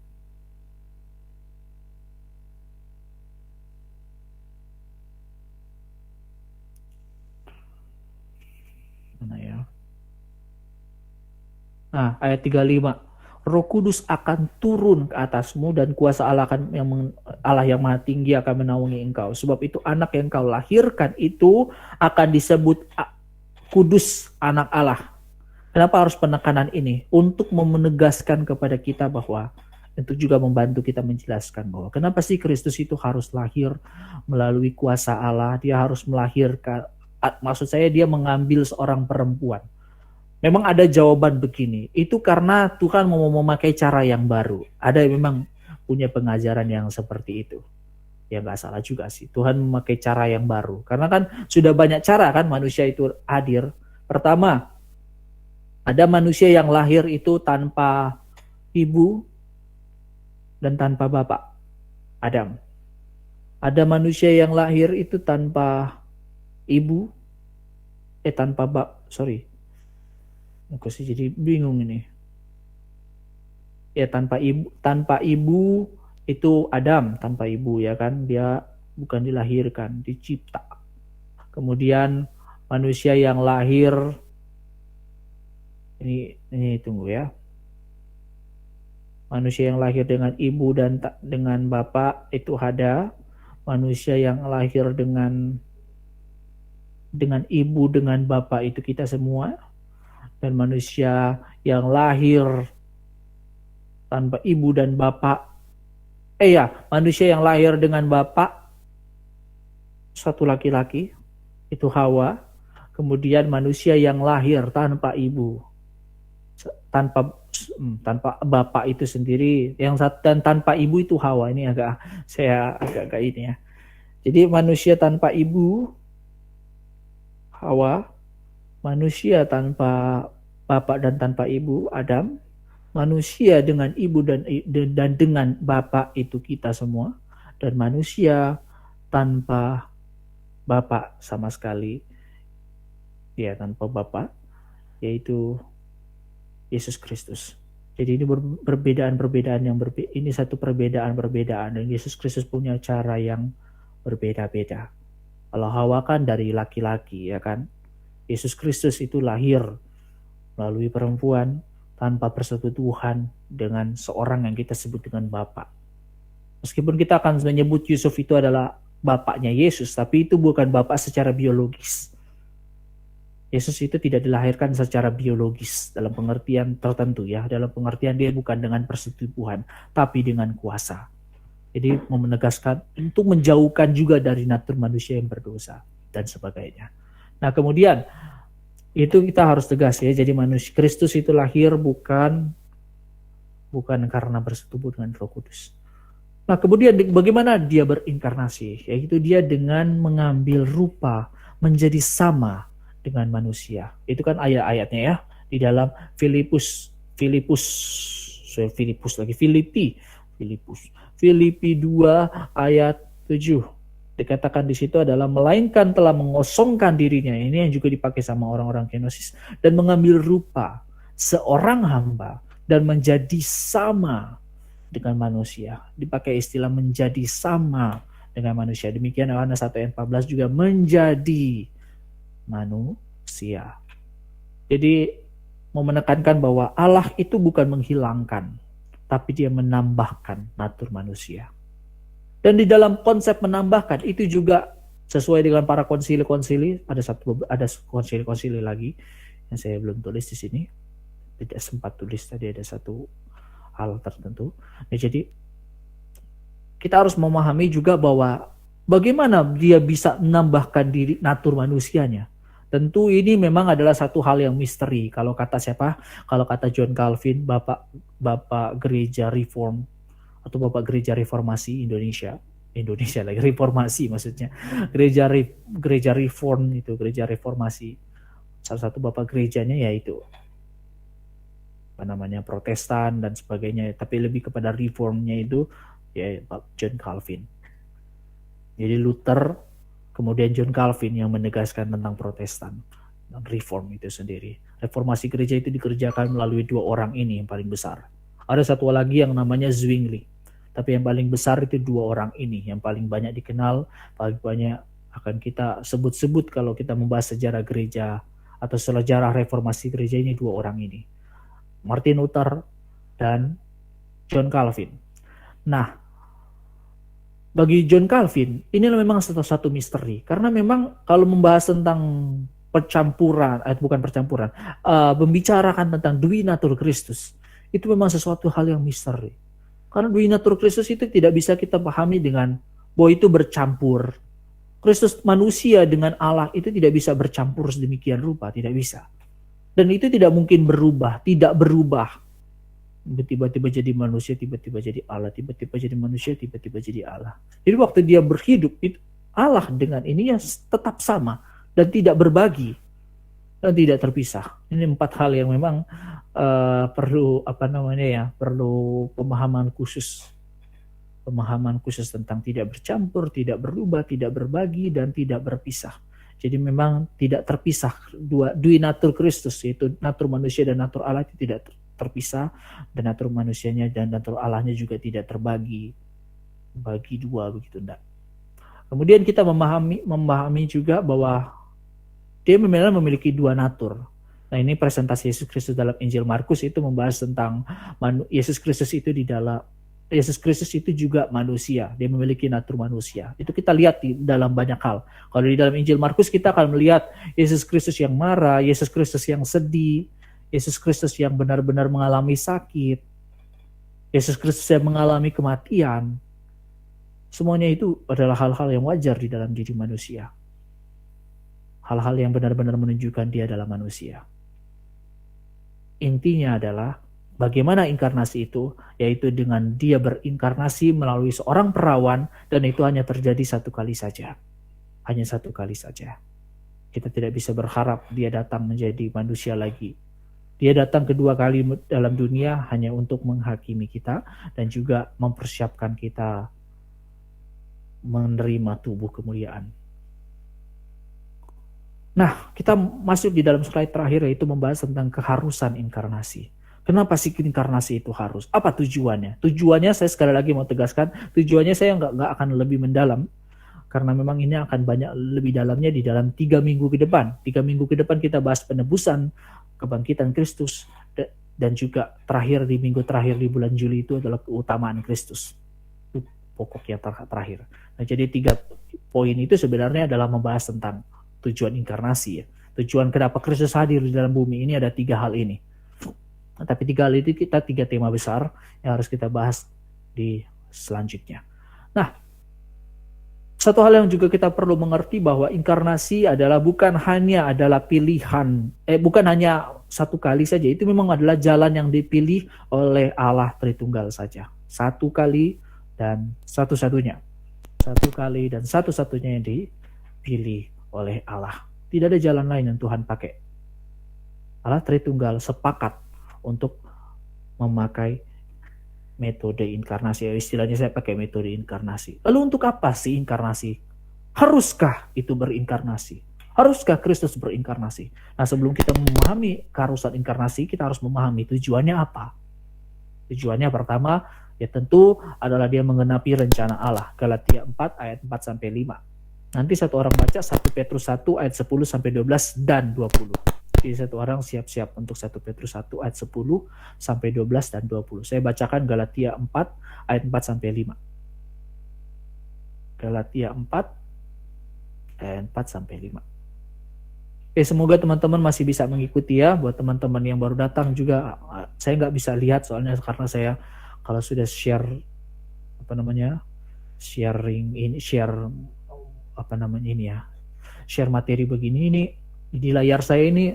Mana ya? Nah, ayat 35. Roh Kudus akan turun ke atasmu dan kuasa Allah yang Maha Tinggi akan menaungi engkau. Sebab itu anak yang kau lahirkan itu akan disebut Kudus anak Allah. Kenapa harus penekanan ini? Untuk menegaskan kepada kita bahwa, untuk juga membantu kita menjelaskan bahwa kenapa sih Kristus itu harus lahir melalui kuasa Allah, dia harus melahirkan, maksud saya dia mengambil seorang perempuan. Memang ada jawaban begini, itu karena Tuhan mau memakai cara yang baru. Ada yang memang punya pengajaran yang seperti itu. Ya nggak salah juga sih, Tuhan memakai cara yang baru. Karena kan sudah banyak cara kan manusia itu hadir. Pertama, ada manusia yang lahir itu tanpa ibu dan tanpa bapak, Adam. Ada manusia yang lahir itu tanpa ibu, tanpa aku sih jadi bingung ini. Ya tanpa ibu itu Adam, tanpa ibu ya kan, dia bukan dilahirkan, dicipta. Kemudian manusia yang lahir ini tunggu ya. Manusia yang lahir dengan ibu dan dengan bapak itu ada. Manusia yang lahir dengan ibu dengan bapak itu kita semua. Dan manusia yang lahir tanpa ibu dan bapak, manusia yang lahir dengan bapak satu laki-laki itu Hawa. Kemudian manusia yang lahir tanpa ibu, tanpa bapak itu sendiri, dan tanpa ibu itu Hawa. Ini agak ini ya. Jadi manusia tanpa ibu Hawa, manusia tanpa bapak dan tanpa ibu Adam, manusia dengan ibu dan dengan bapak itu kita semua, dan manusia tanpa bapak sama sekali, ya tanpa bapak, yaitu Yesus Kristus. Jadi ini perbedaan yang ini satu perbedaan dan Yesus Kristus punya cara yang berbeda-beda. Kalau Hawa kan dari laki-laki ya kan. Yesus Kristus itu lahir melalui perempuan tanpa persetubuhan dengan seorang yang kita sebut dengan Bapa. Meskipun kita akan menyebut Yusuf itu adalah bapaknya Yesus, tapi itu bukan bapak secara biologis. Yesus itu tidak dilahirkan secara biologis dalam pengertian tertentu ya, dalam pengertian dia bukan dengan persetubuhan, tapi dengan kuasa. Jadi menegaskan untuk menjauhkan juga dari natur manusia yang berdosa dan sebagainya. Nah kemudian itu kita harus tegas ya, jadi manusia Kristus itu lahir bukan karena bersetubuh dengan Roh Kudus. Nah kemudian bagaimana dia berinkarnasi, yaitu dia dengan mengambil rupa menjadi sama dengan manusia. Itu kan ayat-ayatnya ya di dalam Filipi 2 ayat 7. Dikatakan di situ adalah melainkan telah mengosongkan dirinya, ini yang juga dipakai sama orang-orang Gnosis, dan mengambil rupa seorang hamba dan menjadi sama dengan manusia. Dipakai istilah menjadi sama dengan manusia. Demikian Yohanes 1 ayat 14 juga menjadi manusia. Jadi mau menekankan bahwa Allah itu bukan menghilangkan, tapi dia menambahkan natur manusia. Dan di dalam konsep menambahkan itu juga sesuai dengan para konsili-konsili, ada konsili-konsili lagi yang saya belum tulis di sini. Tidak sempat tulis tadi, ada satu hal tertentu. Nah, jadi kita harus memahami juga bahwa bagaimana dia bisa menambahkan diri natur manusianya. Tentu ini memang adalah satu hal yang misteri. Kalau kata siapa? Kalau kata John Calvin, Bapak Gereja Reform atau Bapak Gereja Reformasi Indonesia lagi, reformasi maksudnya. Gereja Reform itu, Gereja Reformasi. Salah satu bapak gerejanya yaitu Protestan dan sebagainya, tapi lebih kepada reformnya itu ya John Calvin. Jadi Luther kemudian John Calvin yang menegaskan tentang Protestan dan reform itu sendiri. Reformasi gereja itu dikerjakan melalui 2 orang ini yang paling besar. Ada satu lagi yang namanya Zwingli, tapi yang paling besar itu 2 orang ini yang paling banyak dikenal, paling banyak akan kita sebut-sebut kalau kita membahas sejarah gereja atau sejarah reformasi gereja ini. 2 orang ini, Martin Luther dan John Calvin. Nah, bagi John Calvin, ini memang satu misteri. Karena memang kalau membahas tentang membicarakan tentang dui natur Kristus, itu memang sesuatu hal yang misteri. Karena dui natur Kristus itu tidak bisa kita pahami dengan bahwa itu bercampur. Kristus manusia dengan Allah itu tidak bisa bercampur sedemikian rupa, tidak bisa. Dan itu tidak mungkin berubah, tidak berubah. Tiba-tiba jadi manusia, tiba-tiba jadi Allah, tiba-tiba jadi manusia, tiba-tiba jadi Allah. Jadi waktu dia berhidup, itu Allah dengan ininya tetap sama dan tidak berbagi dan tidak terpisah. Ini 4 hal yang memang perlu perlu pemahaman khusus tentang tidak bercampur, tidak berubah, tidak berbagi, dan tidak berpisah. Jadi memang tidak terpisah dui natur Kristus, yaitu natur manusia dan natur Allah itu tidak terpisah, dan natur manusianya dan natur Allahnya juga tidak terbagi bagi dua, begitu enggak. Kemudian kita memahami juga bahwa dia memang memiliki 2 natur. Nah, ini presentasi Yesus Kristus dalam Injil Markus itu membahas tentang Yesus Kristus itu juga manusia. Dia memiliki natur manusia. Itu kita lihat di dalam banyak hal. Kalau di dalam Injil Markus kita akan melihat Yesus Kristus yang marah, Yesus Kristus yang sedih, Yesus Kristus yang benar-benar mengalami sakit, Yesus Kristus yang mengalami kematian. Semuanya itu adalah hal-hal yang wajar di dalam diri manusia. Hal-hal yang benar-benar menunjukkan dia adalah manusia. Intinya adalah bagaimana inkarnasi itu, yaitu dengan dia berinkarnasi melalui seorang perawan, dan itu hanya terjadi 1 kali saja. Hanya 1 kali saja. Kita tidak bisa berharap dia datang menjadi manusia lagi. Dia datang kedua kali dalam dunia hanya untuk menghakimi kita dan juga mempersiapkan kita menerima tubuh kemuliaan. Nah, kita masuk di dalam slide terakhir, yaitu membahas tentang keharusan inkarnasi. Kenapa sih inkarnasi itu harus? Apa tujuannya? Tujuannya saya sekali lagi mau tegaskan, tujuannya saya nggak akan lebih mendalam, karena memang ini akan banyak lebih dalamnya di dalam 3 minggu ke depan. 3 minggu ke depan kita bahas penebusan, kebangkitan Kristus, dan juga terakhir di minggu terakhir di bulan Juli itu adalah keutamaan Kristus. Itu pokoknya terakhir. Nah, jadi 3 poin itu sebenarnya adalah membahas tentang tujuan inkarnasi ya. Tujuan kenapa Kristus hadir di dalam bumi ini ada 3 hal ini. Nah, tapi 3 hal itu kita 3 tema besar yang harus kita bahas di selanjutnya. Nah, satu hal yang juga kita perlu mengerti bahwa inkarnasi adalah bukan hanya pilihan, bukan hanya 1 kali saja. Itu memang adalah jalan yang dipilih oleh Allah Tritunggal saja. 1 kali dan satu-satunya. 1 kali dan satu-satunya yang dipilih oleh Allah. Tidak ada jalan lain yang Tuhan pakai. Allah Tritunggal sepakat untuk memakai metode inkarnasi. Istilahnya saya pakai metode inkarnasi. Lalu untuk apa sih inkarnasi? Haruskah itu berinkarnasi? Haruskah Kristus berinkarnasi? Nah, sebelum kita memahami keharusan inkarnasi, kita harus memahami tujuannya apa. Tujuannya pertama, ya tentu adalah dia menggenapi rencana Allah. Galatia 4 ayat 4-5. Nanti satu orang baca 1 Petrus 1 ayat 10-12 dan 20. Jadi satu orang siap-siap untuk 1 Petrus 1 ayat 10-12 dan 20. Saya bacakan Galatia 4 ayat 4-5. Galatia 4 ayat 4-5. Semoga teman-teman masih bisa mengikuti ya. Buat teman-teman yang baru datang juga, saya nggak bisa lihat soalnya karena saya kalau sudah share share materi begini, ini di layar saya ini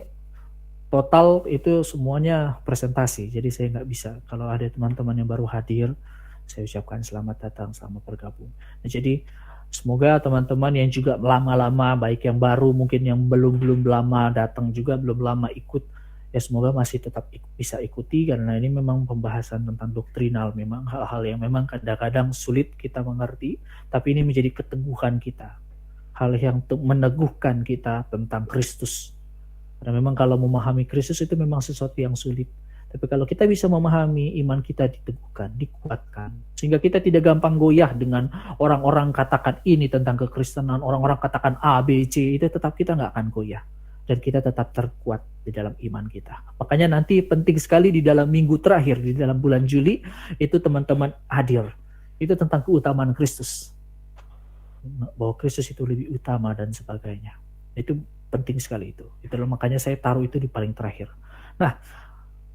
total itu semuanya presentasi, jadi saya nggak bisa. Kalau ada teman-teman yang baru hadir, saya ucapkan selamat datang, selamat bergabung. Nah, jadi semoga teman-teman yang juga lama-lama, baik yang baru mungkin yang belum lama datang juga, belum lama ikut, ya semoga masih tetap bisa ikuti, karena ini memang pembahasan tentang doktrinal, memang hal-hal yang memang kadang-kadang sulit kita mengerti, tapi ini menjadi keteguhan kita, hal yang meneguhkan kita tentang Kristus. Karena memang kalau memahami Kristus itu memang sesuatu yang sulit, tapi kalau kita bisa memahami, iman kita diteguhkan, dikuatkan, sehingga kita tidak gampang goyah dengan orang-orang katakan ini tentang kekristenan, orang-orang katakan A, B, C, itu tetap kita nggak akan goyah. Dan kita tetap terkuat di dalam iman kita. Makanya nanti penting sekali di dalam minggu terakhir, di dalam bulan Juli, itu teman-teman hadir. Itu tentang keutamaan Kristus. Bahwa Kristus itu lebih utama dan sebagainya. Itu Penting sekali itu. Itulah makanya saya taruh itu di paling terakhir. Nah,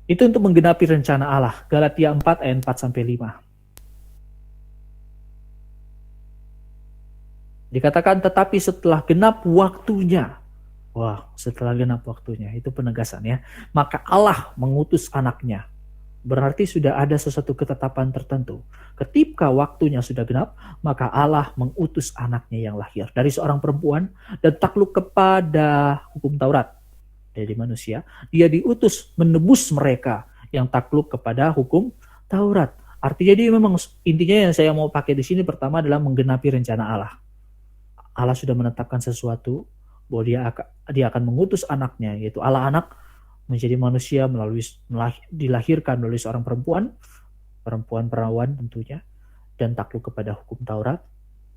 itu untuk menggenapi rencana Allah. Galatia 4 ayat 4 sampai 5. Dikatakan tetapi setelah genap waktunya. Wah, setelah genap waktunya, itu penegasan ya. Maka Allah mengutus anaknya. Berarti sudah ada sesuatu ketetapan tertentu. Ketika waktunya sudah genap, maka Allah mengutus anaknya yang lahir dari seorang perempuan dan takluk kepada hukum Taurat. Dari manusia, dia diutus menebus mereka yang takluk kepada hukum Taurat. Artinya dia memang intinya yang saya mau pakai di sini pertama adalah menggenapi rencana Allah. Allah sudah menetapkan sesuatu bahwa dia akan mengutus anaknya, yaitu Allah anak menjadi manusia dilahirkan oleh seorang perempuan perawan tentunya, dan takluk kepada hukum Taurat.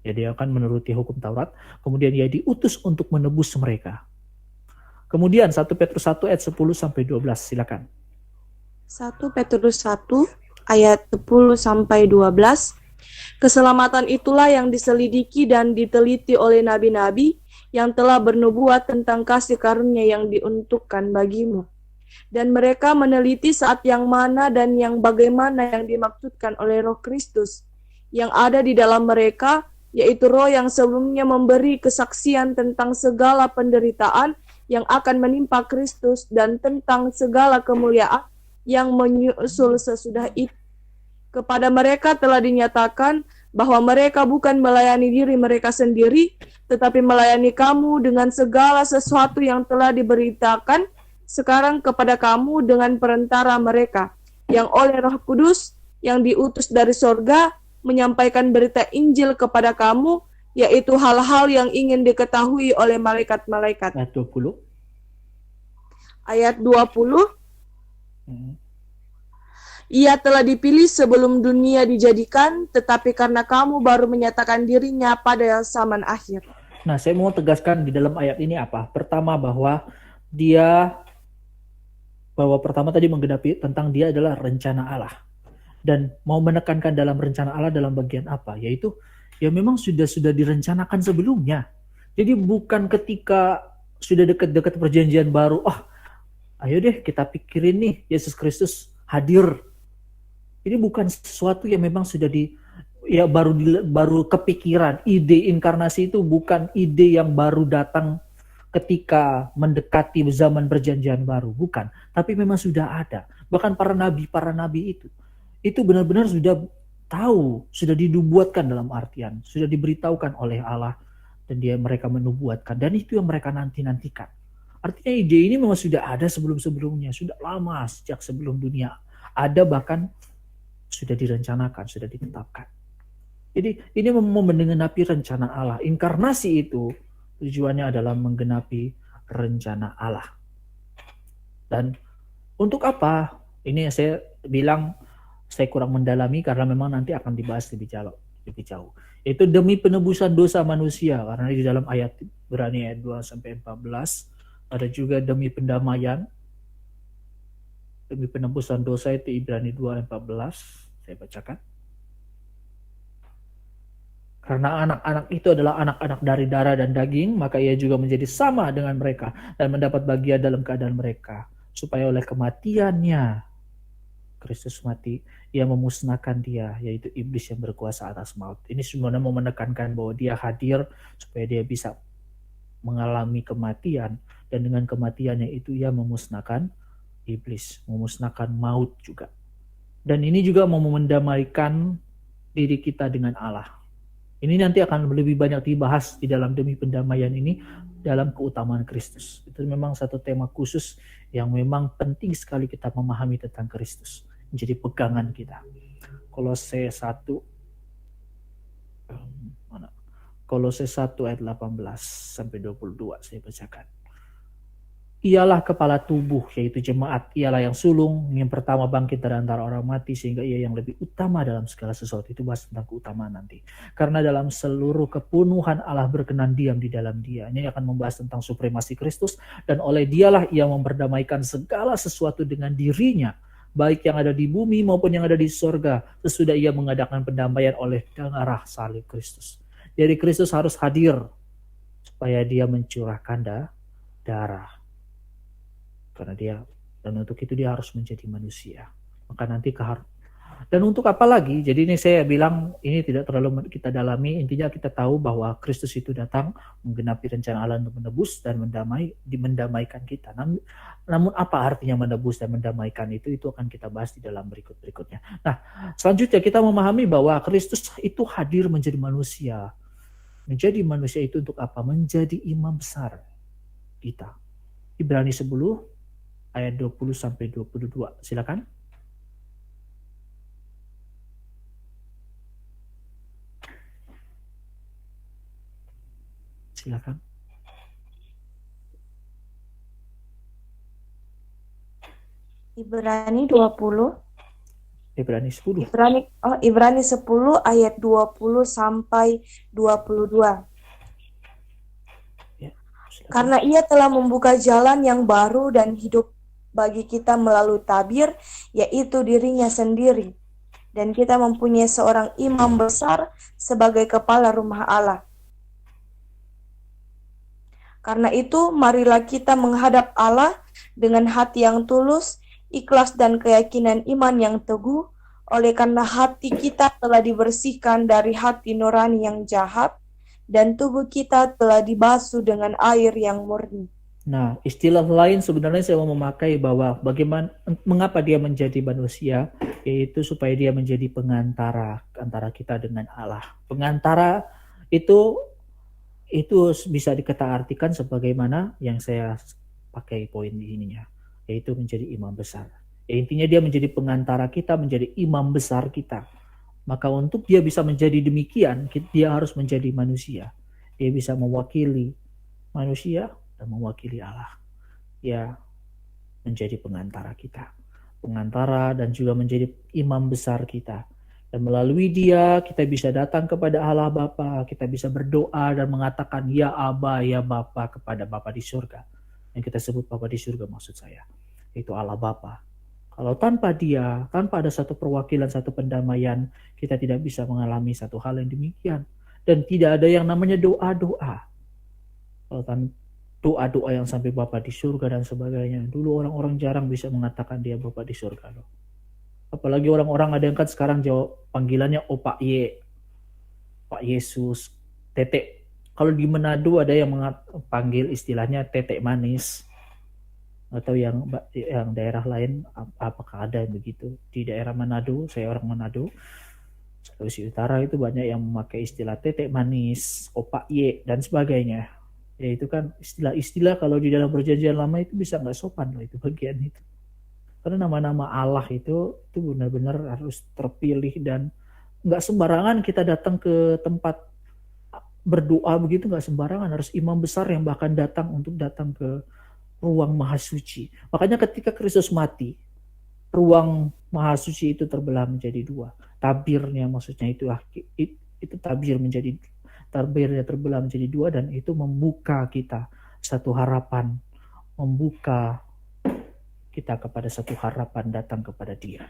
Ya, dia akan menuruti hukum Taurat. Kemudian dia diutus untuk menebus mereka. Kemudian 1 Petrus 1 ayat 10 sampai 12, silakan. 1 Petrus 1 ayat 10 sampai 12. Keselamatan itulah yang diselidiki dan diteliti oleh nabi-nabi yang telah bernubuat tentang kasih karunia yang diuntukkan bagimu. Dan mereka meneliti saat yang mana dan yang bagaimana yang dimaksudkan oleh Roh Kristus yang ada di dalam mereka, yaitu Roh yang sebelumnya memberi kesaksian tentang segala penderitaan yang akan menimpa Kristus dan tentang segala kemuliaan yang menyusul sesudah itu. Kepada mereka telah dinyatakan bahwa mereka bukan melayani diri mereka sendiri, tetapi melayani kamu dengan segala sesuatu yang telah diberitakan sekarang kepada kamu dengan perantara mereka, yang oleh Roh Kudus yang diutus dari sorga menyampaikan berita Injil kepada kamu, yaitu hal-hal yang ingin diketahui oleh malaikat-malaikat. Ayat 20. Ayat 20. Ia telah dipilih sebelum dunia dijadikan, tetapi karena kamu baru menyatakan dirinya pada zaman akhir. Nah, saya mau tegaskan di dalam ayat ini apa? Pertama bahwa pertama tadi menggenapi tentang dia adalah rencana Allah. Dan mau menekankan dalam rencana Allah dalam bagian apa? Yaitu ya memang sudah direncanakan sebelumnya. Jadi bukan ketika sudah dekat-dekat perjanjian baru, ayo deh kita pikirin nih Yesus Kristus hadir. Ini bukan sesuatu yang memang sudah baru kepikiran. Ide inkarnasi itu bukan ide yang baru datang ketika mendekati zaman perjanjian baru, bukan. Tapi memang sudah ada. Bahkan para nabi itu benar-benar sudah tahu, sudah dinubuatkan dalam artian, sudah diberitahukan oleh Allah dan mereka menubuatkan, dan itu yang mereka nantikan. Artinya ide ini memang sudah ada sebelum-sebelumnya, sudah lama sejak sebelum dunia ada, bahkan sudah direncanakan, sudah ditetapkan. Jadi ini mau menggenapi rencana Allah. Inkarnasi itu tujuannya adalah menggenapi rencana Allah. Dan untuk apa? Ini saya bilang saya kurang mendalami karena memang nanti akan dibahas lebih jauh. Itu demi penebusan dosa manusia, karena di dalam ayat Ibrani ayat 2 sampai 14 ada juga demi pendamaian. Demi penebusan dosa itu Ibrani 2 ayat 14, saya bacakan. Karena anak-anak itu adalah anak-anak dari darah dan daging, maka ia juga menjadi sama dengan mereka dan mendapat bagian dalam keadaan mereka, supaya oleh kematiannya Kristus mati, ia memusnahkan dia, yaitu iblis yang berkuasa atas maut. Ini sebenarnya mau menekankan bahwa dia hadir supaya dia bisa mengalami kematian, dan dengan kematiannya itu ia memusnahkan iblis, memusnahkan maut juga. Dan ini juga mau mendamaikan diri kita dengan Allah. Ini nanti akan lebih banyak dibahas di dalam demi pendamaian ini dalam keutamaan Kristus. Itu memang satu tema khusus yang memang penting sekali kita memahami tentang Kristus, menjadi pegangan kita. Kolose 1 ayat 18 sampai 22 saya bacakan. Ialah kepala tubuh, yaitu jemaat. Ialah yang sulung, yang pertama bangkit dari antara orang mati, sehingga ia yang lebih utama dalam segala sesuatu. Itu bahas tentang keutamaan nanti. Karena dalam seluruh kepenuhan Allah berkenan diam di dalam dia. Ini akan membahas tentang supremasi Kristus, dan oleh dialah ia memperdamaikan segala sesuatu dengan dirinya, baik yang ada di bumi maupun yang ada di sorga, sesudah ia mengadakan pendamaian oleh darah salib Kristus. Jadi Kristus harus hadir supaya dia mencurahkan darah. Karena dan untuk itu dia harus menjadi manusia. Maka nanti dan untuk apa lagi? Jadi ini saya bilang ini tidak terlalu kita dalami. Intinya kita tahu bahwa Kristus itu datang menggenapi rencana Allah untuk menebus dan mendamaikan kita. Namun apa artinya menebus dan mendamaikan itu akan kita bahas di dalam berikutnya. Nah, selanjutnya kita memahami bahwa Kristus itu hadir menjadi manusia. Menjadi manusia itu untuk apa? Menjadi imam besar kita. Ibrani 10 ayat 20 sampai 22. Silakan. Silakan. Ibrani 20. Ibrani 10. Ibrani 10 ayat 20 sampai 22. Ya, silakan. Karena ia telah membuka jalan yang baru dan hidup bagi kita melalui tabir, yaitu dirinya sendiri. Dan kita mempunyai seorang imam besar sebagai kepala rumah Allah. Karena itu, marilah kita menghadap Allah dengan hati yang tulus, ikhlas dan keyakinan iman yang teguh, oleh karena hati kita telah dibersihkan dari hati nurani yang jahat, dan tubuh kita telah dibasuh dengan air yang murni. Nah, istilah lain sebenarnya saya mau memakai bahwa mengapa dia menjadi manusia, yaitu supaya dia menjadi pengantara antara kita dengan Allah. Pengantara itu bisa kita artikan sebagaimana yang saya pakai poin di ininya, yaitu menjadi imam besar. Ya, intinya dia menjadi pengantara kita, menjadi imam besar kita. Maka untuk dia bisa menjadi demikian, dia harus menjadi manusia. Dia bisa mewakili manusia dan mewakili Allah. Ya, menjadi pengantara kita. Pengantara dan juga menjadi imam besar kita. Dan melalui dia kita bisa datang kepada Allah Bapa, kita bisa berdoa dan mengatakan ya Aba, ya Bapa kepada Bapa di surga. Yang kita sebut Bapa di surga maksud saya, itu Allah Bapa. Kalau tanpa dia, tanpa ada satu perwakilan, satu pendamaian, kita tidak bisa mengalami satu hal yang demikian. Dan tidak ada yang namanya doa-doa. Kalau doa-doa yang sampai Bapa di surga dan sebagainya, dulu orang-orang jarang bisa mengatakan dia Bapa di surga loh. Apalagi orang-orang ada yang kan sekarang jawab panggilannya Pak Ye, Pak Yesus, Tetek. Kalau di Manado ada yang panggil istilahnya Tetek manis. Atau yang daerah lain apakah ada yang begitu? Di daerah Manado, saya orang Manado, Sulawesi Utara itu banyak yang memakai istilah Tetek manis, Pak Ye dan sebagainya. Ya itu kan istilah-istilah kalau di dalam perjanjian lama itu bisa nggak sopan loh itu bagian itu. Karena nama-nama Allah itu benar-benar harus terpilih dan nggak sembarangan kita datang ke tempat berdoa begitu, nggak sembarangan, harus imam besar yang bahkan datang ke ruang maha suci. Makanya ketika Kristus mati, ruang maha suci itu terbelah menjadi dua. Tabirnya maksudnya itu tabirnya terbelah menjadi dua dan itu membuka kita satu harapan, membuka kita kepada satu harapan datang kepada dia.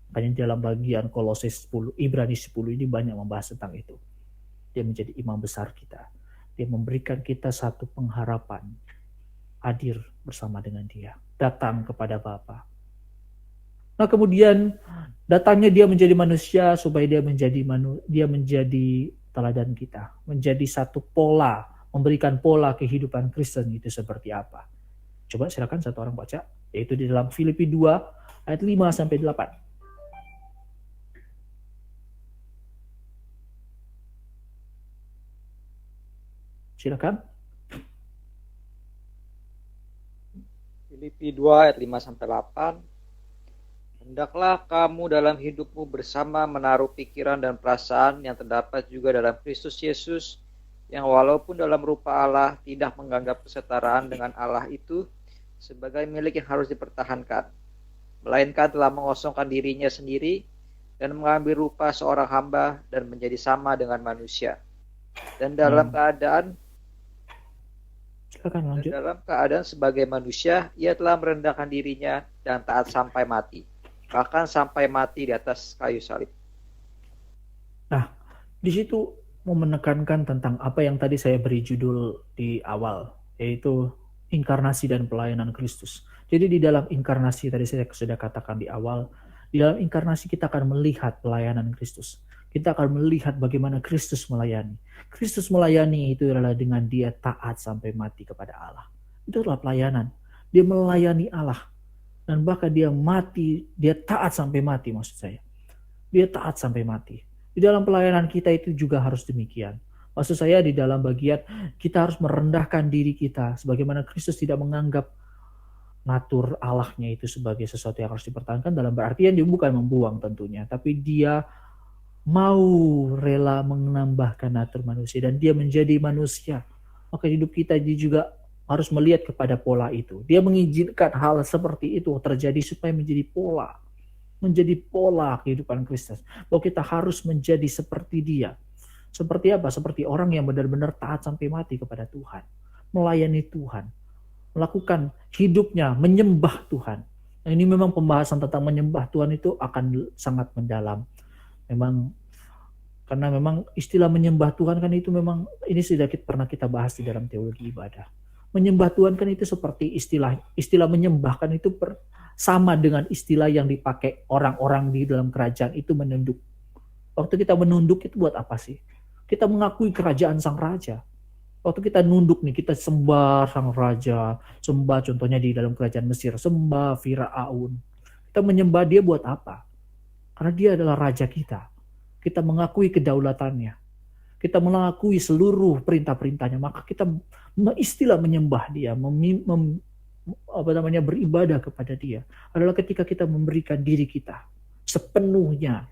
Makanya dalam bagian Kolose 10, Ibrani 10 ini banyak membahas tentang itu. Dia menjadi imam besar kita. Dia memberikan kita satu pengharapan. Hadir bersama dengan dia. Datang kepada Bapa. Nah kemudian datangnya dia menjadi manusia supaya dia menjadi teladan kita. Menjadi satu pola. Memberikan pola kehidupan Kristen itu seperti apa. Coba silakan satu orang baca, yaitu di dalam Filipi 2 ayat 5 sampai 8. Silakan. Filipi 2 ayat 5 sampai 8. Hendaklah kamu dalam hidupmu bersama menaruh pikiran dan perasaan yang terdapat juga dalam Kristus Yesus, yang walaupun dalam rupa Allah tidak menganggap kesetaraan dengan Allah itu sebagai milik yang harus dipertahankan, melainkan telah mengosongkan dirinya sendiri dan mengambil rupa seorang hamba dan menjadi sama dengan manusia. Dan dalam keadaan sebagai manusia, ia telah merendahkan dirinya dan taat sampai mati, bahkan sampai mati di atas kayu salib. Nah, di situ mau menekankan tentang apa yang tadi saya beri judul di awal, yaitu inkarnasi dan pelayanan Kristus. Jadi di dalam inkarnasi, tadi saya sudah katakan di awal, di dalam inkarnasi kita akan melihat pelayanan Kristus. Kita akan melihat bagaimana Kristus melayani. Kristus melayani itu adalah dengan dia taat sampai mati kepada Allah. Itu adalah pelayanan. Dia melayani Allah. Dan bahkan dia mati, dia taat sampai mati maksud saya. Dia taat sampai mati. Di dalam pelayanan kita itu juga harus demikian. Maksud saya di dalam bagian kita harus merendahkan diri kita. Sebagaimana Kristus tidak menganggap natur Allahnya itu sebagai sesuatu yang harus dipertahankan. Dalam berartian dia bukan membuang tentunya. Tapi dia mau rela menambahkan natur manusia. Dan dia menjadi manusia. Maka hidup kita juga harus melihat kepada pola itu. Dia mengizinkan hal seperti itu terjadi supaya menjadi pola. Menjadi pola kehidupan Kristus. Bahwa kita harus menjadi seperti dia. Seperti apa? Seperti orang yang benar-benar taat sampai mati kepada Tuhan. Melayani Tuhan. Melakukan hidupnya, menyembah Tuhan. Nah, ini memang pembahasan tentang menyembah Tuhan itu akan sangat mendalam. Memang, karena memang istilah menyembah Tuhan kan itu memang, ini sudah pernah kita bahas di dalam teologi ibadah. Menyembah Tuhan kan itu seperti istilah menyembah kan itu sama dengan istilah yang dipakai orang-orang di dalam kerajaan itu menunduk. Waktu kita menunduk itu buat apa sih? Kita mengakui kerajaan sang raja. Waktu kita nunduk nih, kita sembah sang raja, sembah contohnya di dalam kerajaan Mesir, sembah Firaun. Kita menyembah dia buat apa? Karena dia adalah raja kita. Kita mengakui kedaulatannya. Kita mengakui seluruh perintah-perintahnya, maka kita istilah menyembah dia, beribadah kepada dia adalah ketika kita memberikan diri kita sepenuhnya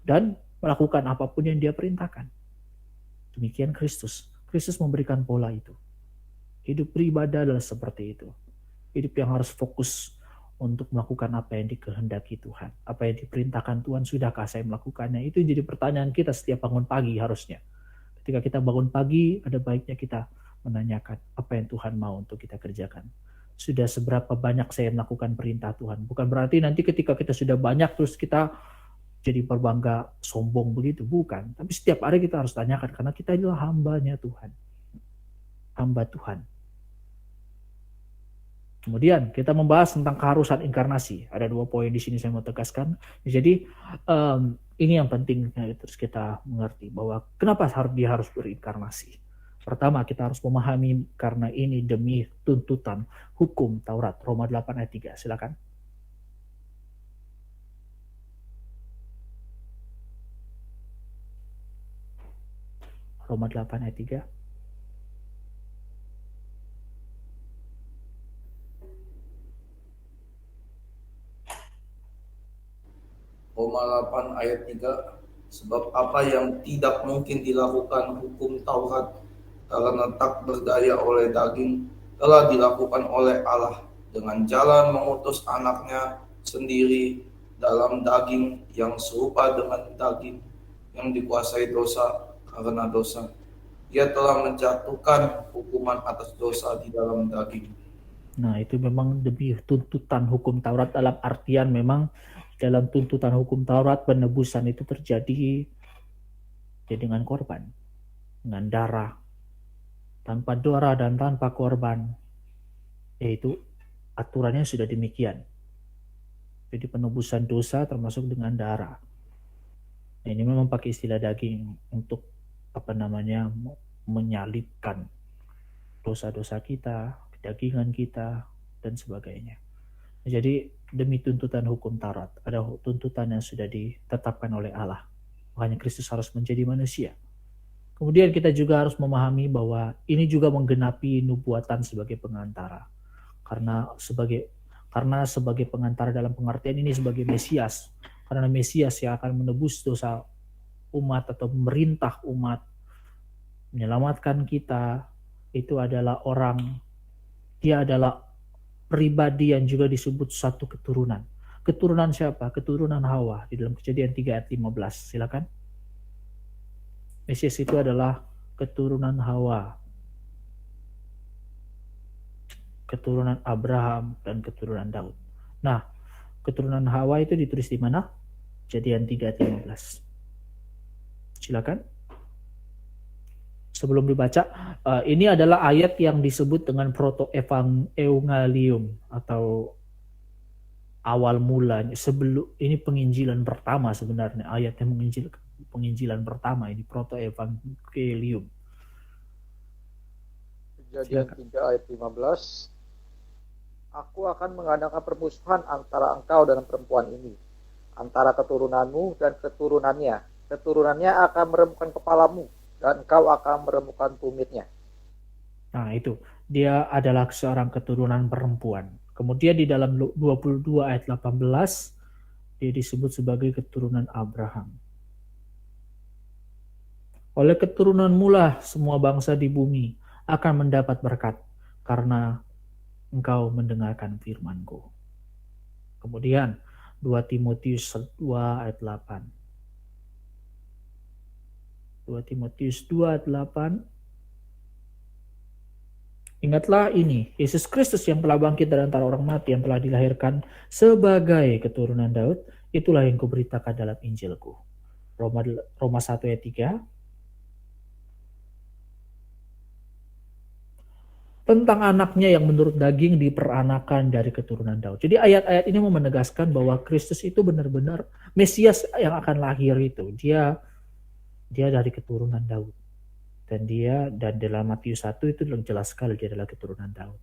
dan melakukan apapun yang dia perintahkan. Demikian Kristus. Kristus memberikan pola itu. Hidup beribadah adalah seperti itu. Hidup yang harus fokus untuk melakukan apa yang dikehendaki Tuhan. Apa yang diperintahkan Tuhan, sudahkah saya melakukannya? Itu jadi pertanyaan kita setiap bangun pagi harusnya. Ketika kita bangun pagi, ada baiknya kita menanyakan apa yang Tuhan mau untuk kita kerjakan. Sudah seberapa banyak saya melakukan perintah Tuhan. Bukan berarti nanti ketika kita sudah banyak terus kita jadi berbangga, sombong begitu. Bukan. Tapi setiap hari kita harus tanyakan karena kita adalah hambanya Tuhan. Hamba Tuhan. Kemudian kita membahas tentang keharusan inkarnasi. Ada 2 poin di sini saya mau tegaskan. Jadi ini yang penting terus kita mengerti bahwa kenapa dia harus berinkarnasi. Pertama, kita harus memahami karena ini demi tuntutan hukum Taurat. Roma 8 ayat 3. Silakan. Roma 8 ayat 3. Roma 8 ayat 3, sebab apa yang tidak mungkin dilakukan hukum Taurat karena tak berdaya oleh daging telah dilakukan oleh Allah dengan jalan mengutus anaknya sendiri dalam daging yang serupa dengan daging yang dikuasai dosa karena dosa. Ia telah menjatuhkan hukuman atas dosa di dalam daging. Nah, itu memang demi tuntutan hukum Taurat dalam artian memang dalam tuntutan hukum Taurat penebusan itu terjadi dengan korban, dengan darah. Tanpa darah dan tanpa korban, yaitu aturannya sudah demikian. Jadi penebusan dosa termasuk dengan darah. Nah, ini memang pakai istilah daging untuk menyalibkan dosa-dosa kita, kedagingan kita, dan sebagainya. Jadi demi tuntutan hukum Taurat, ada tuntutan yang sudah ditetapkan oleh Allah. Makanya Kristus harus menjadi manusia. Kemudian kita juga harus memahami bahwa ini juga menggenapi nubuatan sebagai pengantara. Karena sebagai pengantara dalam pengertian ini sebagai Mesias. Karena Mesias yang akan menebus dosa umat atau memerintah umat, menyelamatkan kita, itu adalah dia adalah pribadi yang juga disebut satu keturunan. Keturunan siapa? Keturunan Hawa di dalam Kejadian 3 ayat 15. Silakan. Mesias itu adalah keturunan Hawa, keturunan Abraham dan keturunan Daud. Nah, keturunan Hawa itu ditulis di mana? Kejadian 3 ayat 15. Silakan. sebelum dibaca, ini adalah ayat yang disebut dengan proto-evangelium atau awal mulanya. Sebelum ini penginjilan pertama sebenarnya, ayat yang penginjilan pertama ini proto-evangelium. Kejadian 3 ayat 15. Aku akan mengadakan permusuhan antara engkau dan perempuan ini, antara keturunanmu dan keturunannya. Keturunannya akan meremukkan kepalamu, dan engkau akan meremukkan tumitnya. Nah itu, dia adalah seorang keturunan perempuan. Kemudian di dalam 22 ayat 18, dia disebut sebagai keturunan Abraham. Oleh keturunanmu lah semua bangsa di bumi akan mendapat berkat, karena engkau mendengarkan firman-Ku. Kemudian 2 Timotius 2 ayat 8. 2 Timotius 2 ayat 8. Ingatlah ini, Yesus Kristus yang telah bangkit dari antara orang mati, yang telah dilahirkan sebagai keturunan Daud, itulah yang kuberitakan dalam Injilku. Roma 1 ayat 3. Tentang anaknya yang menurut daging diperanakan dari keturunan Daud. Jadi ayat-ayat ini mau menegaskan bahwa Kristus itu benar-benar Mesias yang akan lahir itu. Dia dari keturunan Daud. Dan dalam Matius 1 itu jelas sekali dia adalah keturunan Daud.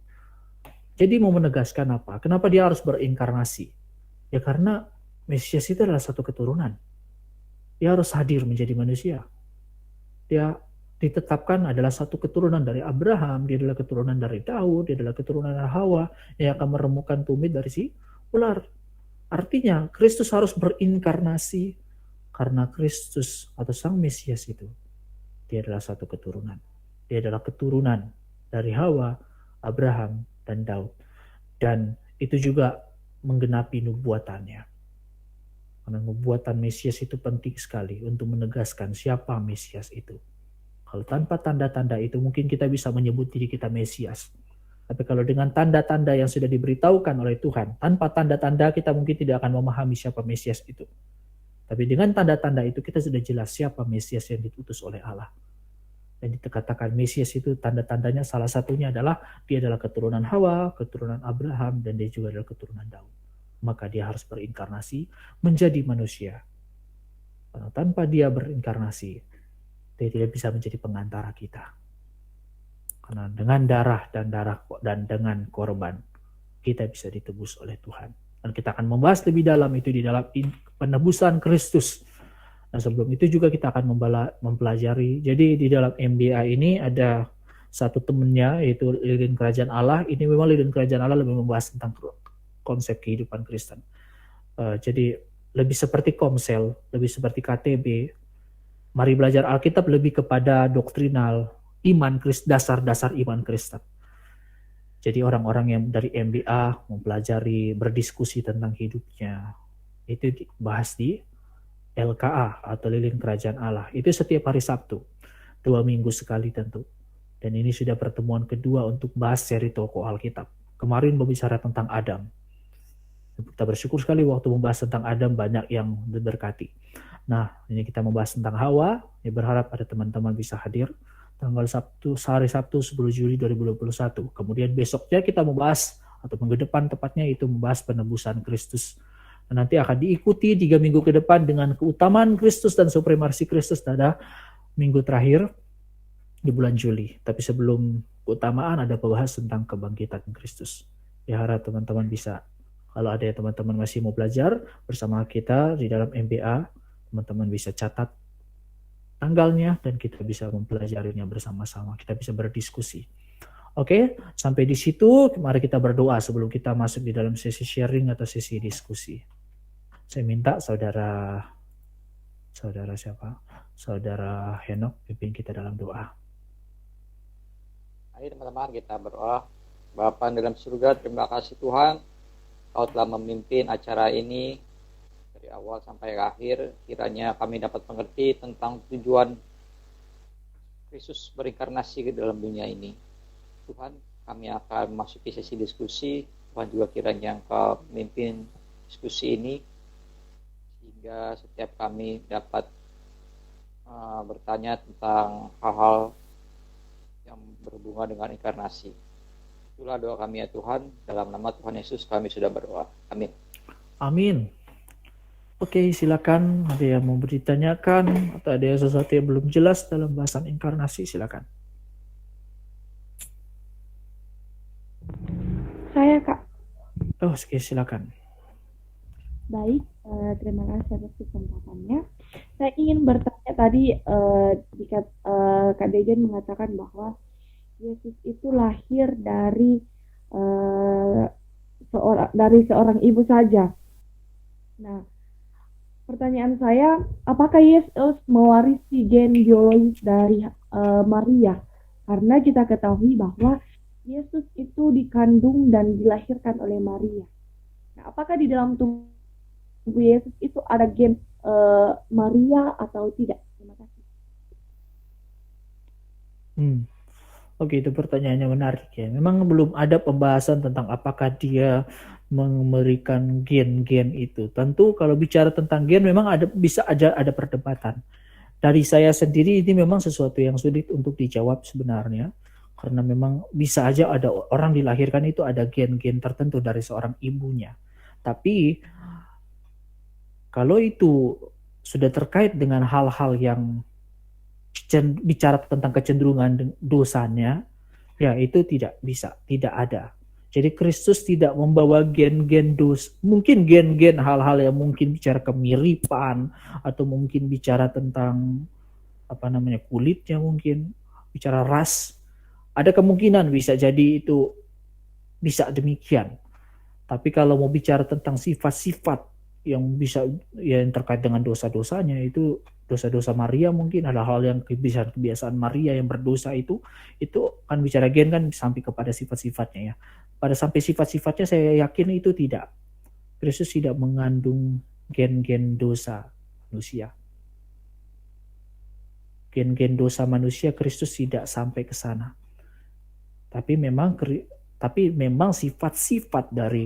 Jadi mau menegaskan apa? Kenapa dia harus berinkarnasi? Ya karena Mesias itu adalah satu keturunan. Dia harus hadir menjadi manusia. Dia ditetapkan adalah satu keturunan dari Abraham, dia adalah keturunan dari Daud, dia adalah keturunan dari Hawa yang akan meremukkan tumit dari si ular. Artinya Kristus harus berinkarnasi karena Kristus atau Sang Mesias itu, dia adalah satu keturunan. Dia adalah keturunan dari Hawa, Abraham, dan Daud. Dan itu juga menggenapi nubuatannya. Karena nubuatan Mesias itu penting sekali untuk menegaskan siapa Mesias itu. Kalau tanpa tanda-tanda itu mungkin kita bisa menyebut diri kita Mesias. Tapi kalau dengan tanda-tanda yang sudah diberitahukan oleh Tuhan, tanpa tanda-tanda kita mungkin tidak akan memahami siapa Mesias itu. Tapi dengan tanda-tanda itu kita sudah jelas siapa Mesias yang diutus oleh Allah. Dan dikatakan Mesias itu tanda-tandanya salah satunya adalah dia adalah keturunan Hawa, keturunan Abraham, dan dia juga adalah keturunan Daud. Maka dia harus berinkarnasi menjadi manusia. Karena tanpa dia berinkarnasi, dia tidak bisa menjadi pengantara kita. Karena dengan darah dan dengan korban kita bisa ditebus oleh Tuhan. Dan kita akan membahas lebih dalam itu di dalam penebusan Kristus. Nah sebelum itu juga kita akan mempelajari. Jadi di dalam MBA ini ada satu temennya yaitu Lilin Kerajaan Allah. Ini memang Lilin Kerajaan Allah lebih membahas tentang konsep kehidupan Kristen. Jadi lebih seperti Komsel, lebih seperti KTB. Mari belajar Alkitab lebih kepada doktrinal iman Kristen, dasar-dasar iman Kristen. Jadi orang-orang yang dari MBA mempelajari, berdiskusi tentang hidupnya, itu dibahas di LKA atau Lilin Kerajaan Allah. Itu setiap hari Sabtu, 2 minggu sekali tentu. Dan ini sudah pertemuan kedua untuk bahas seri tokoh Alkitab. Kemarin berbicara tentang Adam. Kita bersyukur sekali waktu membahas tentang Adam banyak yang diberkati. Nah, ini kita membahas tentang Hawa. Ya, berharap ada teman-teman bisa hadir tanggal hari Sabtu 10 Juli 2021. Kemudian besoknya kita membahas, atau minggu depan tepatnya itu membahas penebusan Kristus. Dan nanti akan diikuti 3 minggu ke depan dengan keutamaan Kristus dan supremasi Kristus pada minggu terakhir di bulan Juli. Tapi sebelum keutamaan ada pembahasan tentang kebangkitan Kristus. Ya harap teman-teman bisa, kalau ada teman-teman masih mau belajar bersama kita di dalam MBA, teman-teman bisa catat tanggalnya dan kita bisa mempelajarinya bersama-sama. Kita bisa berdiskusi. Oke, sampai di situ mari kita berdoa sebelum kita masuk di dalam sesi sharing atau sesi diskusi. Saya minta saudara siapa? Saudara Henok pimpin kita dalam doa. Mari teman-teman kita berdoa. Bapa dalam surga, terima kasih Tuhan, Kau telah memimpin acara ini dari awal sampai akhir. Kiranya kami dapat mengerti tentang tujuan Kristus berinkarnasi ke dalam dunia ini. Tuhan, kami akan memasuki sesi diskusi. Tuhan juga kiranya Engkau memimpin diskusi ini sehingga setiap kami dapat bertanya tentang hal-hal yang berhubungan dengan inkarnasi. Itulah doa kami ya Tuhan, dalam nama Tuhan Yesus kami sudah berdoa. Amin. Amin. Oke, silakan. Ada yang mau ditanyakan atau ada sesuatu yang belum jelas dalam bahasan inkarnasi, silakan. Saya Kak. Oh, oke, silakan. Baik, terima kasih atas kesempatannya. Saya ingin bertanya tadi jika Kak Dejan mengatakan bahwa Yesus itu lahir dari seorang ibu saja. Nah, pertanyaan saya, apakah Yesus mewarisi gen biologis dari Maria? Karena kita ketahui bahwa Yesus itu dikandung dan dilahirkan oleh Maria. Nah, apakah di dalam tubuh Yesus itu ada gen Maria atau tidak? Terima kasih. Oke, itu pertanyaannya menarik ya. Memang belum ada pembahasan tentang apakah dia memberikan gen-gen itu. Tentu kalau bicara tentang gen memang bisa aja ada perdebatan. Dari saya sendiri ini memang sesuatu yang sulit untuk dijawab sebenarnya. Karena memang bisa aja ada orang dilahirkan itu ada gen-gen tertentu dari seorang ibunya. Tapi kalau itu sudah terkait dengan hal-hal yang bicara tentang kecenderungan dosanya, ya itu tidak bisa, tidak ada. Jadi Kristus tidak membawa gen-gen dos, mungkin gen-gen hal-hal yang mungkin bicara kemiripan atau mungkin bicara tentang kulitnya, mungkin bicara ras. Ada kemungkinan bisa jadi itu bisa demikian. Tapi kalau mau bicara tentang sifat-sifat yang bisa yang terkait dengan dosa-dosanya, itu dosa-dosa Maria mungkin ada hal yang kebiasaan Maria yang berdosa itu kan bicara gen kan sampai kepada sifat-sifatnya ya. Pada sampai sifat-sifatnya saya yakin itu tidak. Kristus tidak mengandung gen-gen dosa manusia. Gen-gen dosa manusia Kristus tidak sampai ke sana. Tapi memang sifat-sifat dari,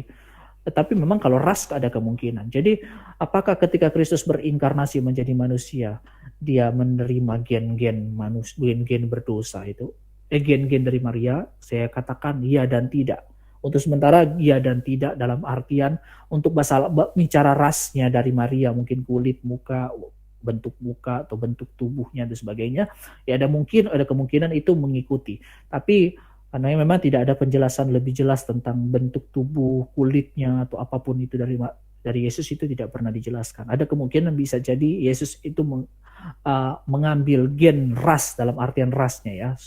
tetapi memang kalau ras ada kemungkinan. Jadi apakah ketika Kristus berinkarnasi menjadi manusia, dia menerima gen-gen berdosa itu? Gen-gen dari Maria, saya katakan iya dan tidak. Untuk sementara iya dan tidak dalam artian untuk bicara rasnya dari Maria, mungkin kulit, muka, bentuk muka atau bentuk tubuhnya dan sebagainya, ya ada kemungkinan itu mengikuti. Tapi karena memang tidak ada penjelasan lebih jelas tentang bentuk tubuh, kulitnya atau apapun itu dari Yesus itu tidak pernah dijelaskan. Ada kemungkinan bisa jadi Yesus itu mengambil gen ras dalam artian rasnya ya,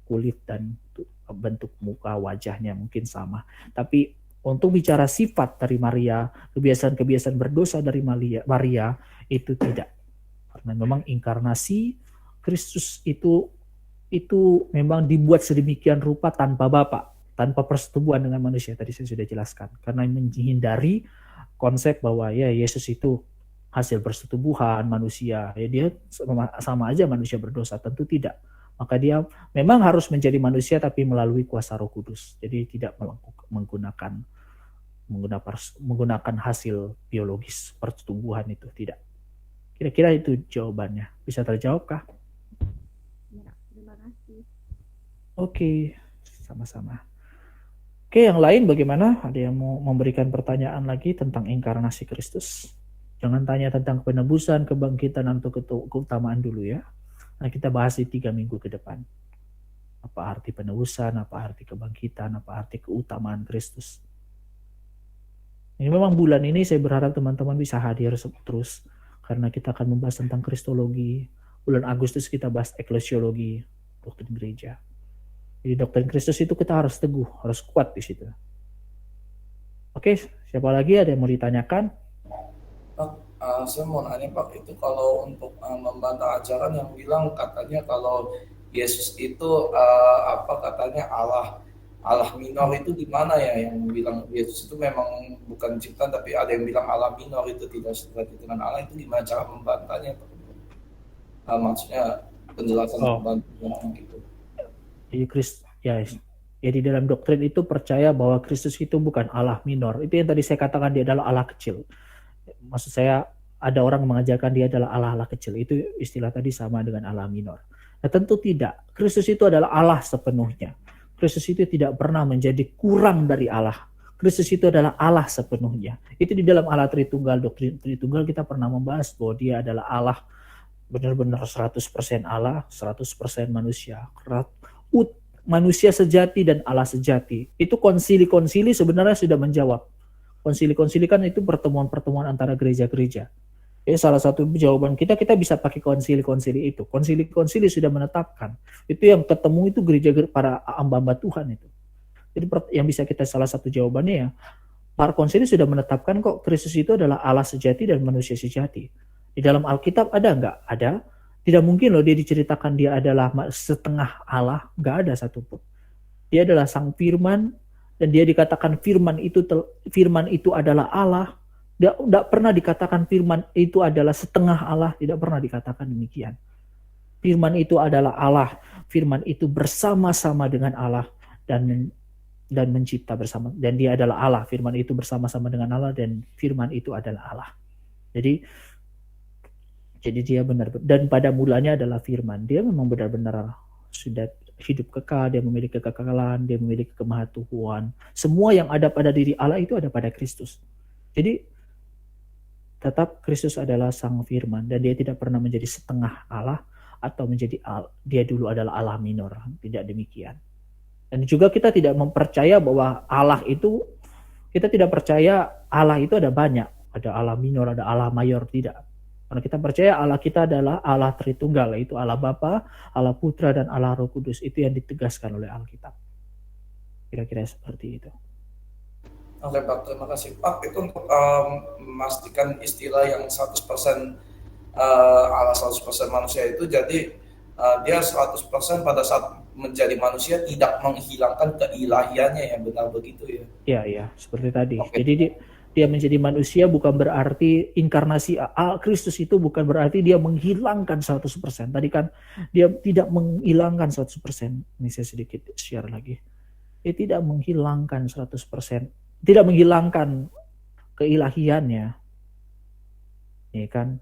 kulit dan bentuk muka wajahnya mungkin sama. Tapi untuk bicara sifat dari Maria, kebiasaan-kebiasaan berdosa dari Maria itu tidak. Karena memang inkarnasi Kristus itu memang dibuat sedemikian rupa tanpa Bapa, tanpa persetubuhan dengan manusia. Tadi saya sudah jelaskan. Karena menghindari konsep bahwa ya Yesus itu hasil persetubuhan manusia. Ya dia sama aja manusia berdosa, tentu tidak. Maka dia memang harus menjadi manusia tapi melalui kuasa Roh Kudus. Jadi tidak menggunakan hasil biologis persetubuhan itu, tidak. Kira-kira itu jawabannya. Bisa terjawabkah? Oke, sama-sama. Oke, yang lain bagaimana? Ada yang mau memberikan pertanyaan lagi tentang inkarnasi Kristus? Jangan tanya tentang penebusan, kebangkitan, atau keutamaan dulu ya. Nah, kita bahas di 3 minggu ke depan. Apa arti penebusan, apa arti kebangkitan, apa arti keutamaan Kristus. Ini memang bulan ini saya berharap teman-teman bisa hadir terus. Karena kita akan membahas tentang Kristologi. Bulan Agustus kita bahas eklesiologi, doktrin gereja. Jadi doktrin Kristus itu kita harus teguh, harus kuat di situ. Oke, siapa lagi ada yang mau ditanyakan? Pak, saya mau nanya Pak, itu kalau untuk membantah ajaran yang bilang katanya kalau Yesus itu katanya Allah minor itu gimana ya, yang bilang Yesus itu memang bukan ciptaan tapi ada yang bilang Allah minor itu tidak sesuai dengan Allah, itu gimana cara membantahnya Pak? Maksudnya penjelasan membantahnya gitu. Jadi di dalam doktrin itu percaya bahwa Kristus itu bukan Allah minor. Itu yang tadi saya katakan dia adalah Allah kecil. Maksud saya ada orang mengajarkan dia adalah Allah kecil. Itu istilah tadi sama dengan Allah minor. Nah, tentu tidak. Kristus itu adalah Allah sepenuhnya. Kristus itu tidak pernah menjadi kurang dari Allah. Kristus itu adalah Allah sepenuhnya. Itu di dalam Allah Tritunggal, doktrin Tritunggal kita pernah membahas bahwa dia adalah Allah, benar-benar 100% Allah, 100% manusia. Manusia sejati dan Allah sejati. Itu konsili-konsili sebenarnya sudah menjawab. Konsili-konsili kan itu pertemuan-pertemuan antara gereja-gereja. Salah satu jawaban kita bisa pakai konsili-konsili itu. Konsili-konsili sudah menetapkan. Itu yang ketemu itu gereja para hamba-hamba Tuhan itu. Jadi yang bisa kita salah satu jawabannya ya, para konsili sudah menetapkan kok Kristus itu adalah Allah sejati dan manusia sejati. Di dalam Alkitab ada nggak? Ada. Tidak mungkin loh dia diceritakan dia adalah setengah Allah. Nggak ada satupun. Dia adalah Sang Firman dan dia dikatakan firman itu adalah Allah. Tidak pernah dikatakan firman itu adalah setengah Allah. Tidak pernah dikatakan demikian. Firman itu adalah Allah. Firman itu bersama-sama dengan Allah dan mencipta bersama, dan dia adalah Allah. Firman itu bersama-sama dengan Allah dan firman itu adalah Allah. Jadi dia benar, dan pada mulanya adalah firman. Dia memang benar-benar sudah hidup kekal, dia memiliki kekekalan, dia memiliki kemahatauan. Semua yang ada pada diri Allah itu ada pada Kristus. Jadi tetap Kristus adalah Sang Firman dan dia tidak pernah menjadi setengah Allah atau menjadi dia dulu adalah Allah minor. Tidak demikian. Dan juga kita tidak mempercaya bahwa Allah itu, kita tidak percaya Allah itu ada banyak. Ada Allah minor, ada Allah mayor, tidak. Karena kita percaya Allah kita adalah Allah Tritunggal, yaitu Allah Bapa, Allah Putra, dan Allah Roh Kudus. Itu yang ditegaskan oleh Alkitab. Kira-kira seperti itu. Oke Pak, terima kasih. Pak, itu untuk memastikan istilah yang 100% Allah 100% manusia itu, jadi dia 100% pada saat menjadi manusia tidak menghilangkan keilahiannya, ya benar begitu ya? Iya, seperti tadi. Okay. Jadi dia menjadi manusia bukan berarti inkarnasi Kristus itu bukan berarti dia menghilangkan 100%. Tadi kan dia tidak menghilangkan 100%. Ini saya sedikit share lagi. Dia tidak menghilangkan 100%. Tidak menghilangkan keilahiannya. Ini kan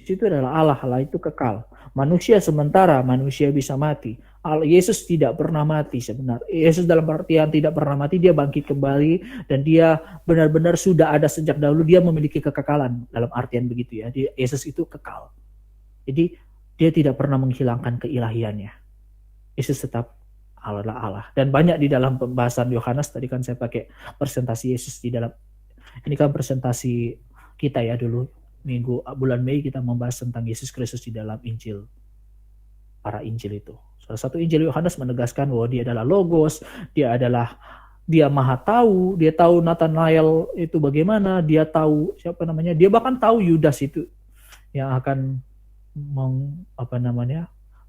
itu adalah Allah itu kekal. Manusia sementara, manusia bisa mati. Yesus tidak pernah mati sebenarnya. Yesus dalam artian tidak pernah mati, dia bangkit kembali dan dia benar-benar sudah ada sejak dahulu, dia memiliki kekekalan dalam artian begitu ya. Yesus itu kekal. Jadi dia tidak pernah menghilangkan keilahiannya. Yesus tetap adalah Allah. Dan banyak di dalam pembahasan Yohanes, tadi kan saya pakai presentasi Yesus di dalam, ini kan presentasi kita ya dulu. Bulan Mei kita membahas tentang Yesus Kristus di dalam Injil, para Injil itu. Salah satu Injil Yohanes menegaskan bahwa dia adalah Logos, dia maha tahu, dia tahu Nathanael itu bagaimana, dia tahu dia bahkan tahu Yudas itu yang akan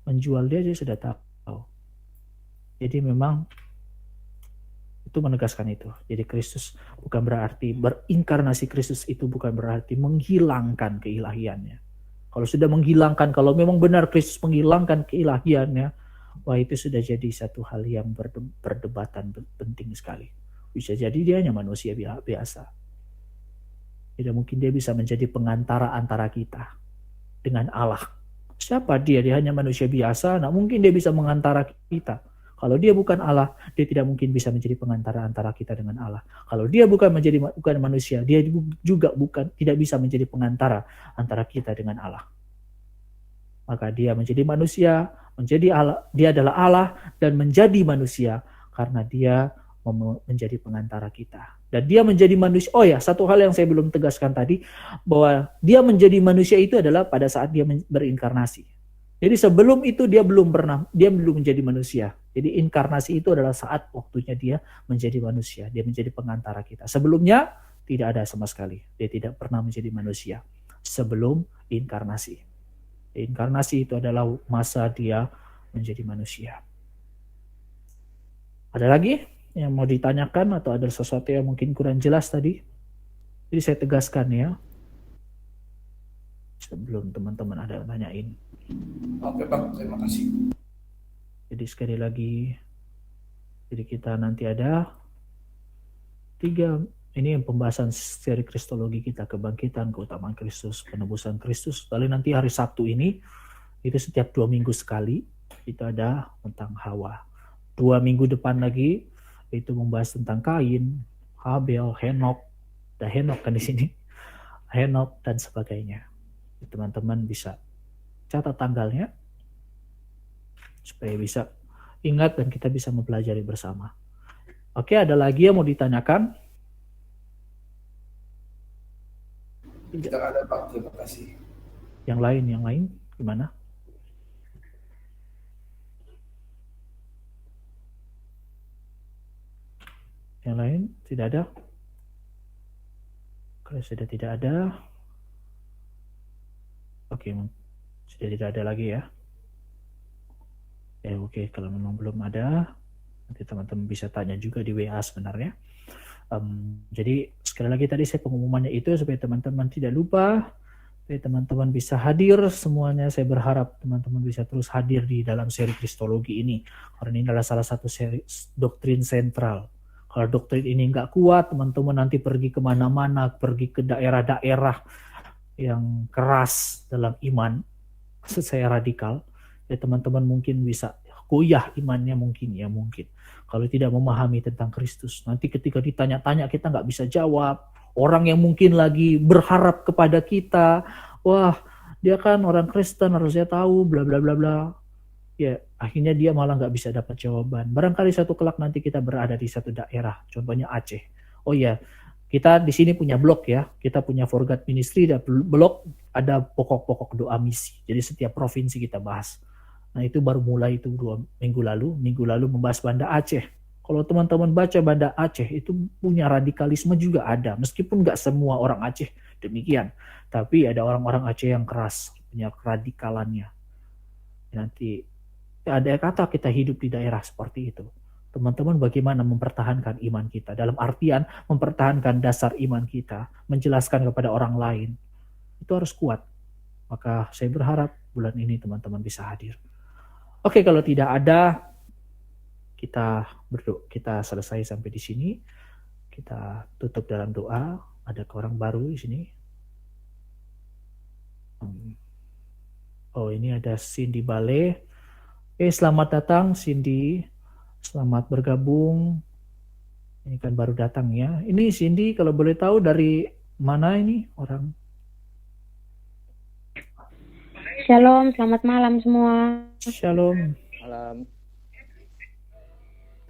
menjual dia sudah tahu. Jadi memang itu menegaskan itu. Jadi Kristus bukan berarti berinkarnasi, Kristus itu bukan berarti menghilangkan keilahiannya. Kalau sudah menghilangkan, kalau memang benar Kristus menghilangkan keilahiannya, wah itu sudah jadi satu hal yang perdebatan penting sekali. Bisa jadi dia hanya manusia biasa. Tidak mungkin dia bisa menjadi pengantara antara kita dengan Allah. Siapa dia? Dia hanya manusia biasa, nah mungkin dia bisa mengantara kita. Kalau dia bukan Allah, dia tidak mungkin bisa menjadi pengantara antara kita dengan Allah. Kalau dia bukan manusia, dia juga tidak bisa menjadi pengantara antara kita dengan Allah. Maka dia menjadi manusia, menjadi Allah, dia adalah Allah dan menjadi manusia karena dia menjadi pengantara kita. Dan dia menjadi manusia. Oh ya, satu hal yang saya belum tegaskan tadi, bahwa dia menjadi manusia itu adalah pada saat dia berinkarnasi. Jadi sebelum itu dia belum menjadi manusia. Jadi inkarnasi itu adalah saat waktunya dia menjadi manusia. Dia menjadi pengantara kita. Sebelumnya tidak ada sama sekali. Dia tidak pernah menjadi manusia sebelum inkarnasi. Inkarnasi itu adalah masa dia menjadi manusia. Ada lagi yang mau ditanyakan atau ada sesuatu yang mungkin kurang jelas tadi? Jadi saya tegaskan ya. Sebelum teman-teman ada yang nanyain. Oke Pak, terima kasih. Jadi sekali lagi, jadi kita nanti ada 3 Ini pembahasan seri kristologi kita, kebangkitan, keutamaan Kristus, penebusan Kristus. Lalu nanti hari Sabtu ini, itu setiap 2 minggu sekali, itu ada tentang Hawa. 2 minggu depan lagi, itu membahas tentang Kain, Habel, Henok kan di sini, Henok dan sebagainya. Teman-teman bisa catat tanggalnya, supaya bisa ingat dan kita bisa mempelajari bersama. Oke, ada lagi yang mau ditanyakan? Tidak ada Pak, terima kasih. Yang lain gimana? Yang lain tidak ada? Kalau sudah tidak ada, oke, sudah tidak ada lagi ya. Oke, kalau memang belum ada, nanti teman-teman bisa tanya juga di WA sebenarnya. Jadi sekali lagi tadi saya pengumumannya itu supaya teman-teman tidak lupa, supaya teman-teman bisa hadir semuanya. Saya berharap teman-teman bisa terus hadir di dalam seri kristologi ini, karena ini adalah salah satu seri doktrin sentral. Kalau doktrin ini nggak kuat, teman-teman nanti pergi kemana-mana, pergi ke daerah-daerah yang keras dalam iman, maksud saya radikal, ya teman-teman mungkin bisa goyah imannya mungkin. Kalau tidak memahami tentang Kristus, nanti ketika ditanya-tanya kita nggak bisa jawab. Orang yang mungkin lagi berharap kepada kita, wah dia kan orang Kristen harusnya tahu, bla bla bla bla. Ya akhirnya dia malah nggak bisa dapat jawaban. Barangkali satu kelak nanti kita berada di satu daerah, contohnya Aceh. Oh ya, kita di sini punya blog ya, kita punya For God Ministry, dan blog ada pokok-pokok doa misi. Jadi setiap provinsi kita bahas. Nah itu baru mulai itu 2 minggu lalu membahas Banda Aceh. Kalau teman-teman baca Banda Aceh itu punya radikalisme juga ada, meskipun nggak semua orang Aceh demikian, tapi ada orang-orang Aceh yang keras, punya keradikalannya. Nanti ada kata kita hidup di daerah seperti itu. Teman-teman bagaimana mempertahankan iman kita, dalam artian mempertahankan dasar iman kita, menjelaskan kepada orang lain, itu harus kuat. Maka saya berharap bulan ini teman-teman bisa hadir. Oke, kalau tidak ada, kita berdoa, kita selesai sampai di sini. Kita tutup dalam doa. Ada orang baru di sini. Oh, ini ada Cindy Bale. Selamat datang Cindy. Selamat bergabung. Ini kan baru datang ya. Ini Cindy, kalau boleh tahu dari mana ini orang? Shalom, selamat malam semua. Shalom. Malam.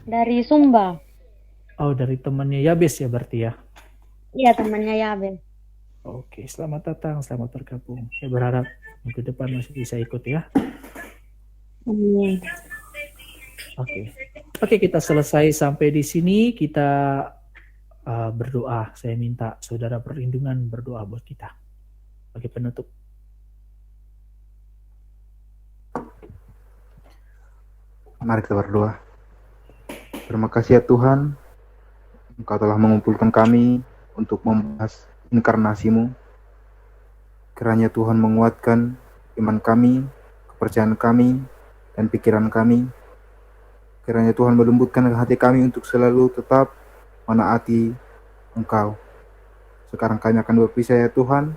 Dari Sumba. Oh, dari temannya Yabes ya berarti ya? Iya, temannya Yabes. Oke, selamat datang, selamat bergabung. Saya berharap minggu depan masih bisa ikut ya. Amin. Oke, kita selesai sampai di sini. Kita berdoa. Saya minta saudara perlindungan berdoa buat kita. Bagi penutup. Mari kita berdoa. Terima kasih ya Tuhan, Engkau telah mengumpulkan kami untuk membahas inkarnasi-Mu. Kiranya Tuhan menguatkan iman kami, kepercayaan kami, dan pikiran kami. Kiranya Tuhan melembutkan hati kami untuk selalu tetap menaati Engkau. Sekarang kami akan berpisah ya Tuhan.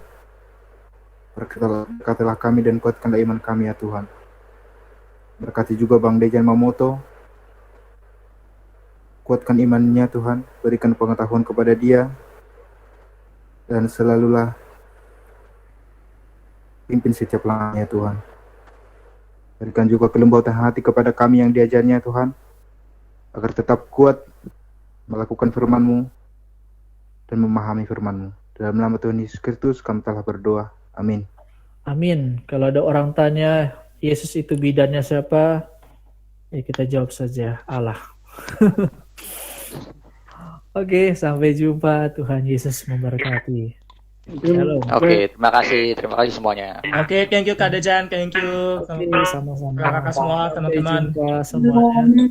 Berkatilah kami dan kuatkanlah iman kami ya Tuhan. Berkati juga Bang Dejan Mamoto. Kuatkan imannya Tuhan, berikan pengetahuan kepada dia, dan selalulah pimpin setiap langkahnya Tuhan. Berikan juga kelembutan hati kepada kami yang diajarnya Tuhan, agar tetap kuat melakukan firman-Mu dan memahami firman-Mu. Dalam nama Tuhan Yesus Kristus kami telah berdoa. Amin. Amin. Kalau ada orang tanya, Yesus itu bidannya siapa? Ya kita jawab saja, Allah. Oke, sampai jumpa. Tuhan Yesus memberkati. Shalom. Oke, terima kasih semuanya. Oke, thank you Kak Dejan, thank you. Oke, sama-sama. Kakak semua, Sampai teman-teman. jumpa semuanya.